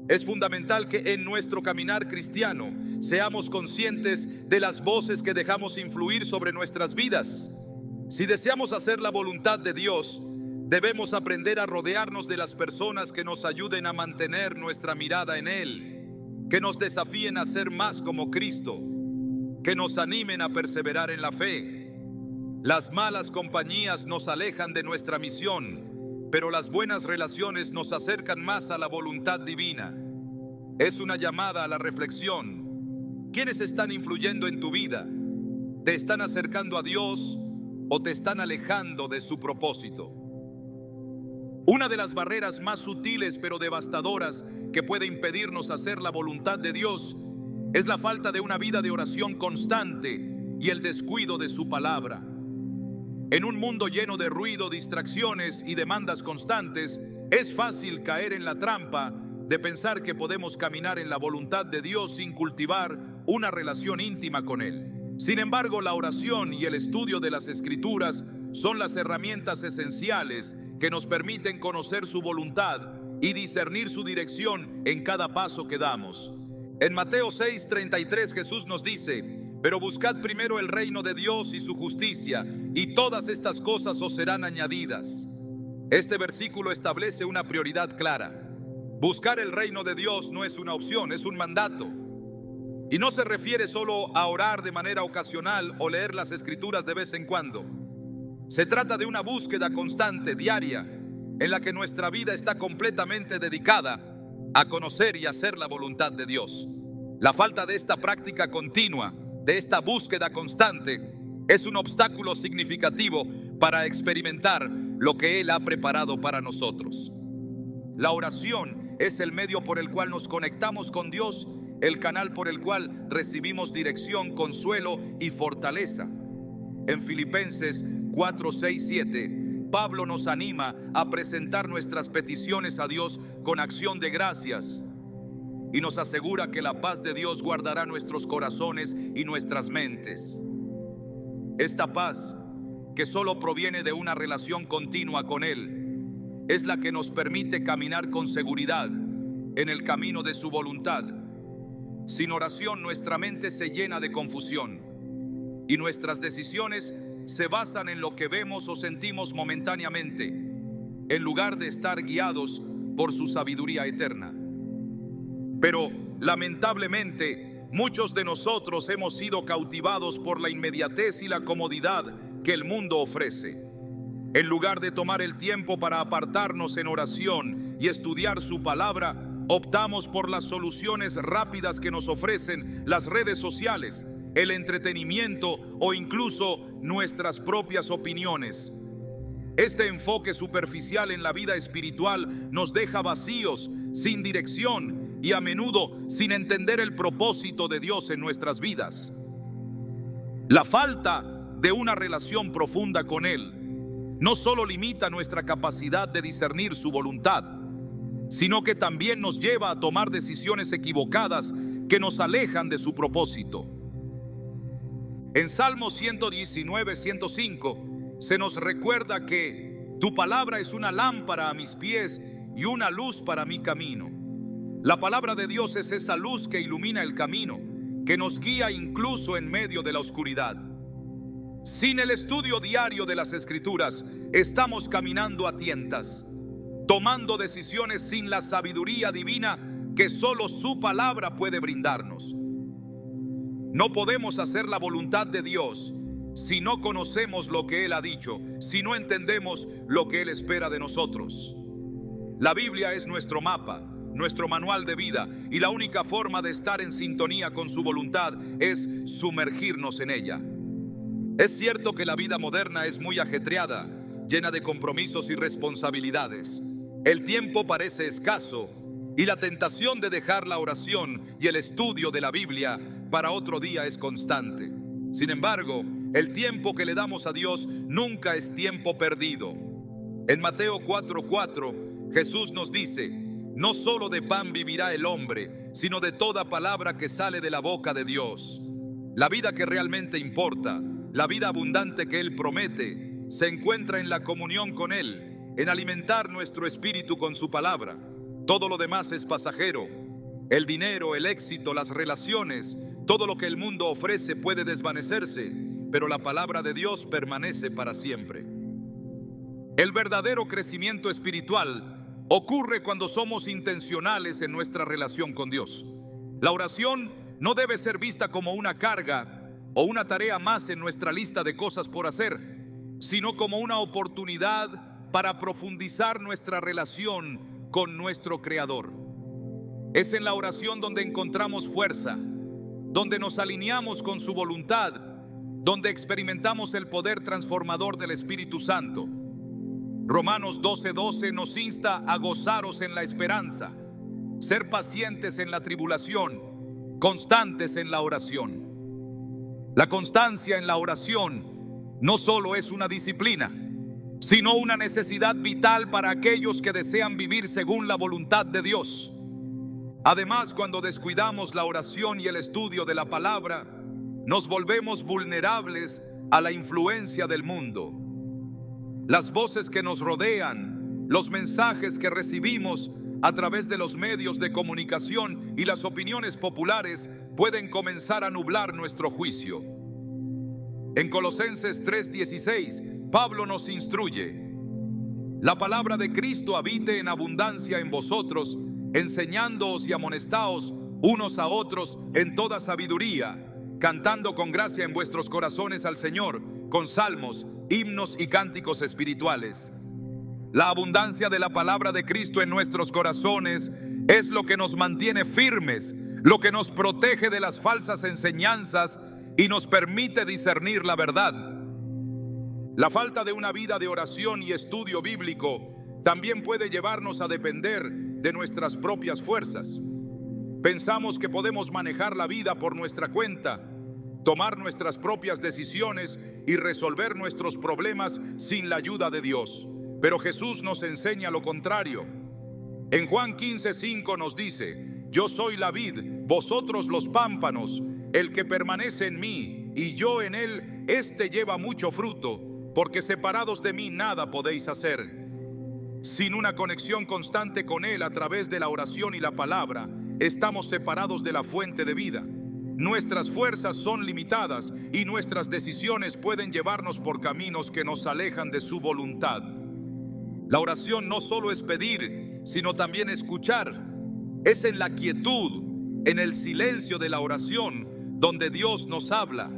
Es fundamental que en nuestro caminar cristiano seamos conscientes de las voces que dejamos influir sobre nuestras vidas. Si deseamos hacer la voluntad de Dios, debemos aprender a rodearnos de las personas que nos ayuden a mantener nuestra mirada en Él, que nos desafíen a ser más como Cristo, que nos animen a perseverar en la fe. Las malas compañías nos alejan de nuestra misión, pero las buenas relaciones nos acercan más a la voluntad divina. Es una llamada a la reflexión. ¿Quiénes están influyendo en tu vida? ¿Te están acercando a Dios o te están alejando de su propósito? Una de las barreras más sutiles pero devastadoras que puede impedirnos hacer la voluntad de Dios es la falta de una vida de oración constante y el descuido de su palabra. En un mundo lleno de ruido, distracciones y demandas constantes, es fácil caer en la trampa de pensar que podemos caminar en la voluntad de Dios sin cultivar una relación íntima con Él. Sin embargo, la oración y el estudio de las Escrituras son las herramientas esenciales que nos permiten conocer su voluntad y discernir su dirección en cada paso que damos. En Mateo 6:33 Jesús nos dice: pero buscad primero el reino de Dios y su justicia, y todas estas cosas os serán añadidas. Este versículo establece una prioridad clara. Buscar el reino de Dios no es una opción, es un mandato. Y no se refiere solo a orar de manera ocasional o leer las Escrituras de vez en cuando. Se trata de una búsqueda constante, diaria, en la que nuestra vida está completamente dedicada a conocer y hacer la voluntad de Dios. La falta de esta práctica continua, de esta búsqueda constante, es un obstáculo significativo para experimentar lo que Él ha preparado para nosotros. La oración es el medio por el cual nos conectamos con Dios, el canal por el cual recibimos dirección, consuelo y fortaleza. En Filipenses 4, 6, 7, Pablo nos anima a presentar nuestras peticiones a Dios con acción de gracias y nos asegura que la paz de Dios guardará nuestros corazones y nuestras mentes. Esta paz, que solo proviene de una relación continua con Él, es la que nos permite caminar con seguridad en el camino de su voluntad. Sin oración, nuestra mente se llena de confusión y nuestras decisiones se basan en lo que vemos o sentimos momentáneamente, en lugar de estar guiados por su sabiduría eterna. Pero, lamentablemente, muchos de nosotros hemos sido cautivados por la inmediatez y la comodidad que el mundo ofrece. En lugar de tomar el tiempo para apartarnos en oración y estudiar su palabra, optamos por las soluciones rápidas que nos ofrecen las redes sociales, el entretenimiento o incluso nuestras propias opiniones. Este enfoque superficial en la vida espiritual nos deja vacíos, sin dirección y a menudo sin entender el propósito de Dios en nuestras vidas. La falta de una relación profunda con Él no solo limita nuestra capacidad de discernir su voluntad, sino que también nos lleva a tomar decisiones equivocadas que nos alejan de su propósito. En Salmo 119, 105 se nos recuerda que tu palabra es una lámpara a mis pies y una luz para mi camino. La palabra de Dios es esa luz que ilumina el camino, que nos guía incluso en medio de la oscuridad. Sin el estudio diario de las Escrituras, estamos caminando a tientas, tomando decisiones sin la sabiduría divina que solo su palabra puede brindarnos. No podemos hacer la voluntad de Dios si no conocemos lo que Él ha dicho, si no entendemos lo que Él espera de nosotros. La Biblia es nuestro mapa, nuestro manual de vida, y la única forma de estar en sintonía con su voluntad es sumergirnos en ella. Es cierto que la vida moderna es muy ajetreada, llena de compromisos y responsabilidades. El tiempo parece escaso y la tentación de dejar la oración y el estudio de la Biblia para otro día es constante. Sin embargo, el tiempo que le damos a Dios nunca es tiempo perdido. En Mateo 4:4, Jesús nos dice: no solo de pan vivirá el hombre, sino de toda palabra que sale de la boca de Dios. La vida que realmente importa, la vida abundante que Él promete, se encuentra en la comunión con Él, en alimentar nuestro espíritu con su palabra. Todo lo demás es pasajero. El dinero, el éxito, las relaciones, todo lo que el mundo ofrece puede desvanecerse, pero la palabra de Dios permanece para siempre. El verdadero crecimiento espiritual ocurre cuando somos intencionales en nuestra relación con Dios. La oración no debe ser vista como una carga o una tarea más en nuestra lista de cosas por hacer, sino como una oportunidad para profundizar nuestra relación con nuestro Creador. Es en la oración donde encontramos fuerza, donde nos alineamos con su voluntad, donde experimentamos el poder transformador del Espíritu Santo. Romanos 12:12 nos insta a gozaros en la esperanza, ser pacientes en la tribulación, constantes en la oración. La constancia en la oración no solo es una disciplina, sino una necesidad vital para aquellos que desean vivir según la voluntad de Dios. Además, cuando descuidamos la oración y el estudio de la palabra, nos volvemos vulnerables a la influencia del mundo. Las voces que nos rodean, los mensajes que recibimos a través de los medios de comunicación y las opiniones populares pueden comenzar a nublar nuestro juicio. En Colosenses 3:16, Pablo nos instruye: la palabra de Cristo habite en abundancia en vosotros, enseñándoos y amonestaos unos a otros en toda sabiduría, cantando con gracia en vuestros corazones al Señor, con salmos, himnos y cánticos espirituales. La abundancia de la palabra de Cristo en nuestros corazones es lo que nos mantiene firmes, lo que nos protege de las falsas enseñanzas y nos permite discernir la verdad. La falta de una vida de oración y estudio bíblico también puede llevarnos a depender de nuestras propias fuerzas. Pensamos que podemos manejar la vida por nuestra cuenta, tomar nuestras propias decisiones y resolver nuestros problemas sin la ayuda de Dios. Pero Jesús nos enseña lo contrario. En Juan 15:5 nos dice: yo soy la vid, vosotros los pámpanos. El que permanece en mí y yo en él, éste lleva mucho fruto, porque separados de mí nada podéis hacer. Sin una conexión constante con Él a través de la oración y la palabra, estamos separados de la fuente de vida. Nuestras fuerzas son limitadas y nuestras decisiones pueden llevarnos por caminos que nos alejan de su voluntad. La oración no solo es pedir, sino también escuchar. Es en la quietud, en el silencio de la oración, donde Dios nos habla.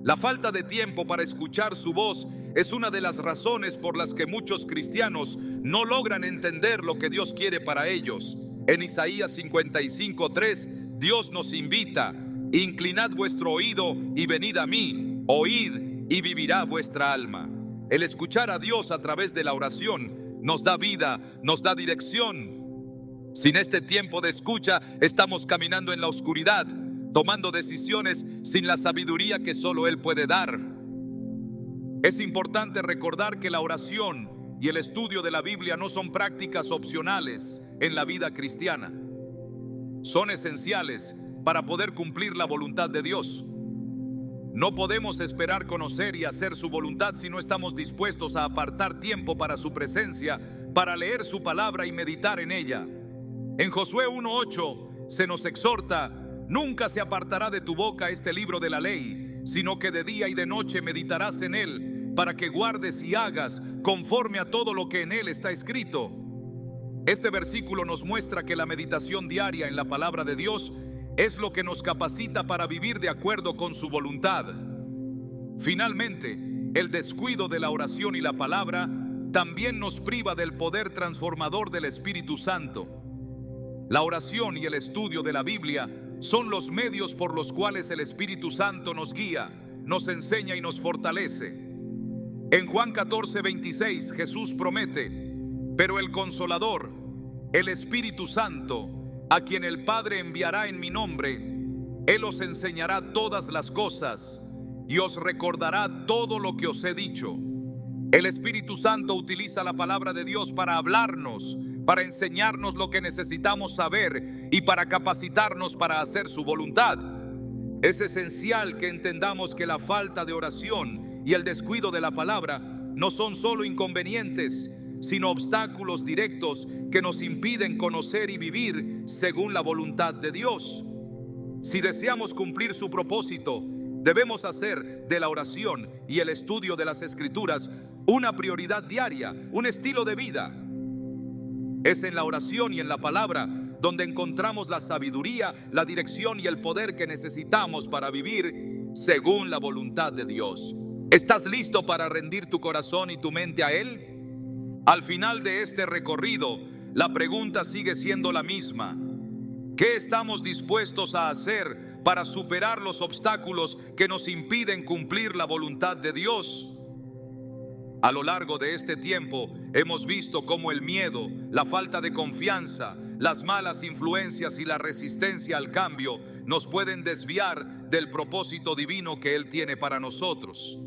La falta de tiempo para escuchar su voz es una de las razones por las que muchos cristianos no logran entender lo que Dios quiere para ellos. En Isaías 55:3, Dios nos invita: inclinad vuestro oído y venid a mí, oíd y vivirá vuestra alma. El escuchar a Dios a través de la oración nos da vida, nos da dirección. Sin este tiempo de escucha, estamos caminando en la oscuridad, tomando decisiones sin la sabiduría que solo Él puede dar. Es importante recordar que la oración y el estudio de la Biblia no son prácticas opcionales en la vida cristiana. Son esenciales para poder cumplir la voluntad de Dios. No podemos esperar conocer y hacer su voluntad si no estamos dispuestos a apartar tiempo para su presencia, para leer su palabra y meditar en ella. En Josué 1:8 se nos exhorta: nunca se apartará de tu boca este libro de la ley, sino que de día y de noche meditarás en él, para que guardes y hagas conforme a todo lo que en él está escrito. Este versículo nos muestra que la meditación diaria en la palabra de Dios es lo que nos capacita para vivir de acuerdo con su voluntad. Finalmente, el descuido de la oración y la palabra también nos priva del poder transformador del Espíritu Santo. La oración y el estudio de la Biblia son los medios por los cuales el Espíritu Santo nos guía, nos enseña y nos fortalece. En Juan 14:26 Jesús promete: pero el Consolador, el Espíritu Santo, a quien el Padre enviará en mi nombre, Él os enseñará todas las cosas y os recordará todo lo que os he dicho. El Espíritu Santo utiliza la palabra de Dios para hablarnos, para enseñarnos lo que necesitamos saber y para capacitarnos para hacer su voluntad. Es esencial que entendamos que la falta de oración y el descuido de la palabra no son solo inconvenientes, sino obstáculos directos que nos impiden conocer y vivir según la voluntad de Dios. Si deseamos cumplir su propósito, debemos hacer de la oración y el estudio de las Escrituras una prioridad diaria, un estilo de vida. Es en la oración y en la palabra donde encontramos la sabiduría, la dirección y el poder que necesitamos para vivir según la voluntad de Dios. ¿Estás listo para rendir tu corazón y tu mente a Él? Al final de este recorrido, la pregunta sigue siendo la misma: ¿qué estamos dispuestos a hacer para superar los obstáculos que nos impiden cumplir la voluntad de Dios? A lo largo de este tiempo hemos visto cómo el miedo, la falta de confianza, las malas influencias y la resistencia al cambio nos pueden desviar del propósito divino que Él tiene para nosotros.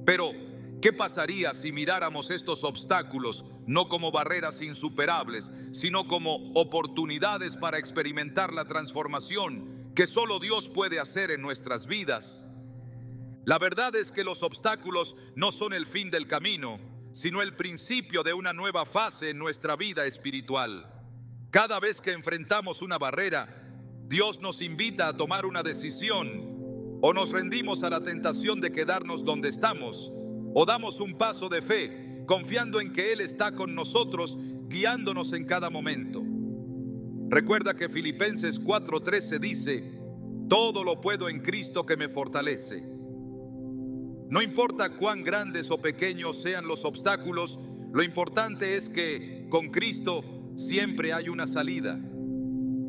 Pero, ¿qué pasaría si miráramos estos obstáculos no como barreras insuperables, sino como oportunidades para experimentar la transformación que solo Dios puede hacer en nuestras vidas? La verdad es que los obstáculos no son el fin del camino, sino el principio de una nueva fase en nuestra vida espiritual. Cada vez que enfrentamos una barrera, Dios nos invita a tomar una decisión: o nos rendimos a la tentación de quedarnos donde estamos, o damos un paso de fe, confiando en que Él está con nosotros, guiándonos en cada momento. Recuerda que Filipenses 4:13 dice: todo lo puedo en Cristo que me fortalece. No importa cuán grandes o pequeños sean los obstáculos, lo importante es que con Cristo siempre hay una salida.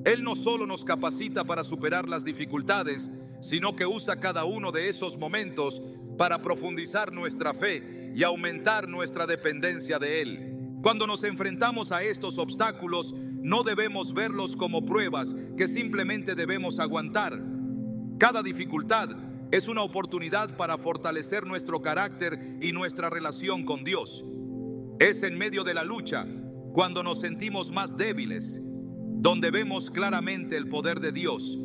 Él no solo nos capacita para superar las dificultades, sino que usa cada uno de esos momentos para profundizar nuestra fe y aumentar nuestra dependencia de Él. Cuando nos enfrentamos a estos obstáculos, no debemos verlos como pruebas que simplemente debemos aguantar. Cada dificultad es una oportunidad para fortalecer nuestro carácter y nuestra relación con Dios. Es en medio de la lucha, cuando nos sentimos más débiles, donde vemos claramente el poder de Dios.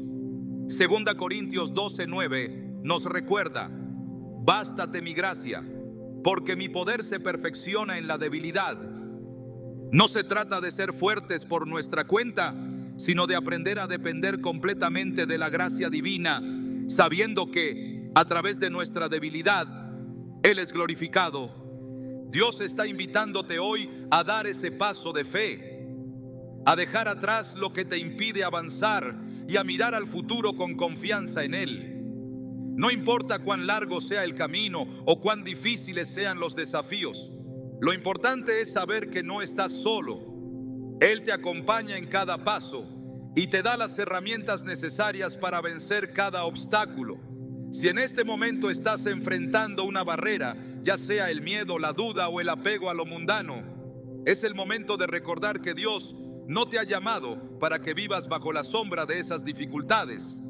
2 Corintios 12:9 nos recuerda: bástate mi gracia, porque mi poder se perfecciona en la debilidad. No se trata de ser fuertes por nuestra cuenta, sino de aprender a depender completamente de la gracia divina, sabiendo que a través de nuestra debilidad Él es glorificado. Dios está invitándote hoy a dar ese paso de fe, a dejar atrás lo que te impide avanzar y a mirar al futuro con confianza en Él. No importa cuán largo sea el camino o cuán difíciles sean los desafíos, lo importante es saber que no estás solo. Él te acompaña en cada paso y te da las herramientas necesarias para vencer cada obstáculo. Si en este momento estás enfrentando una barrera, ya sea el miedo, la duda o el apego a lo mundano, es el momento de recordar que Dios no te ha llamado para que vivas bajo la sombra de esas dificultades.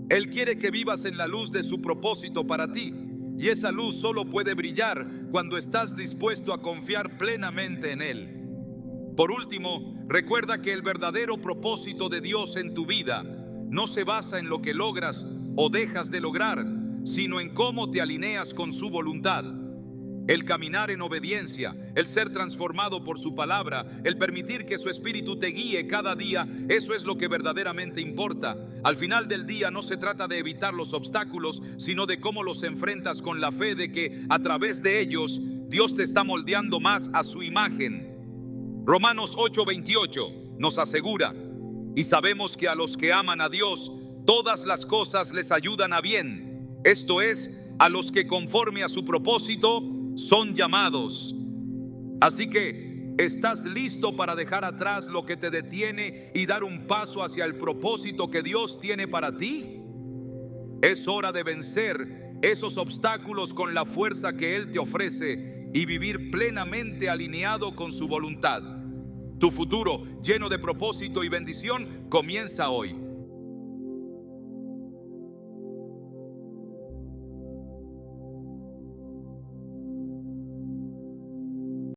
Él quiere que vivas en la luz de su propósito para ti, y esa luz solo puede brillar cuando estás dispuesto a confiar plenamente en Él. Por último, recuerda que el verdadero propósito de Dios en tu vida no se basa en lo que logras o dejas de lograr, sino en cómo te alineas con su voluntad. El caminar en obediencia, el ser transformado por su palabra, el permitir que su espíritu te guíe cada día, eso es lo que verdaderamente importa. Al final del día no se trata de evitar los obstáculos, sino de cómo los enfrentas con la fe de que a través de ellos Dios te está moldeando más a su imagen. Romanos 8:28 nos asegura: y sabemos que a los que aman a Dios, todas las cosas les ayudan a bien. Esto es, a los que conforme a su propósito son llamados. Así que, ¿estás listo para dejar atrás lo que te detiene y dar un paso hacia el propósito que Dios tiene para ti? Es hora de vencer esos obstáculos con la fuerza que Él te ofrece y vivir plenamente alineado con su voluntad. Tu futuro, lleno de propósito y bendición, comienza hoy.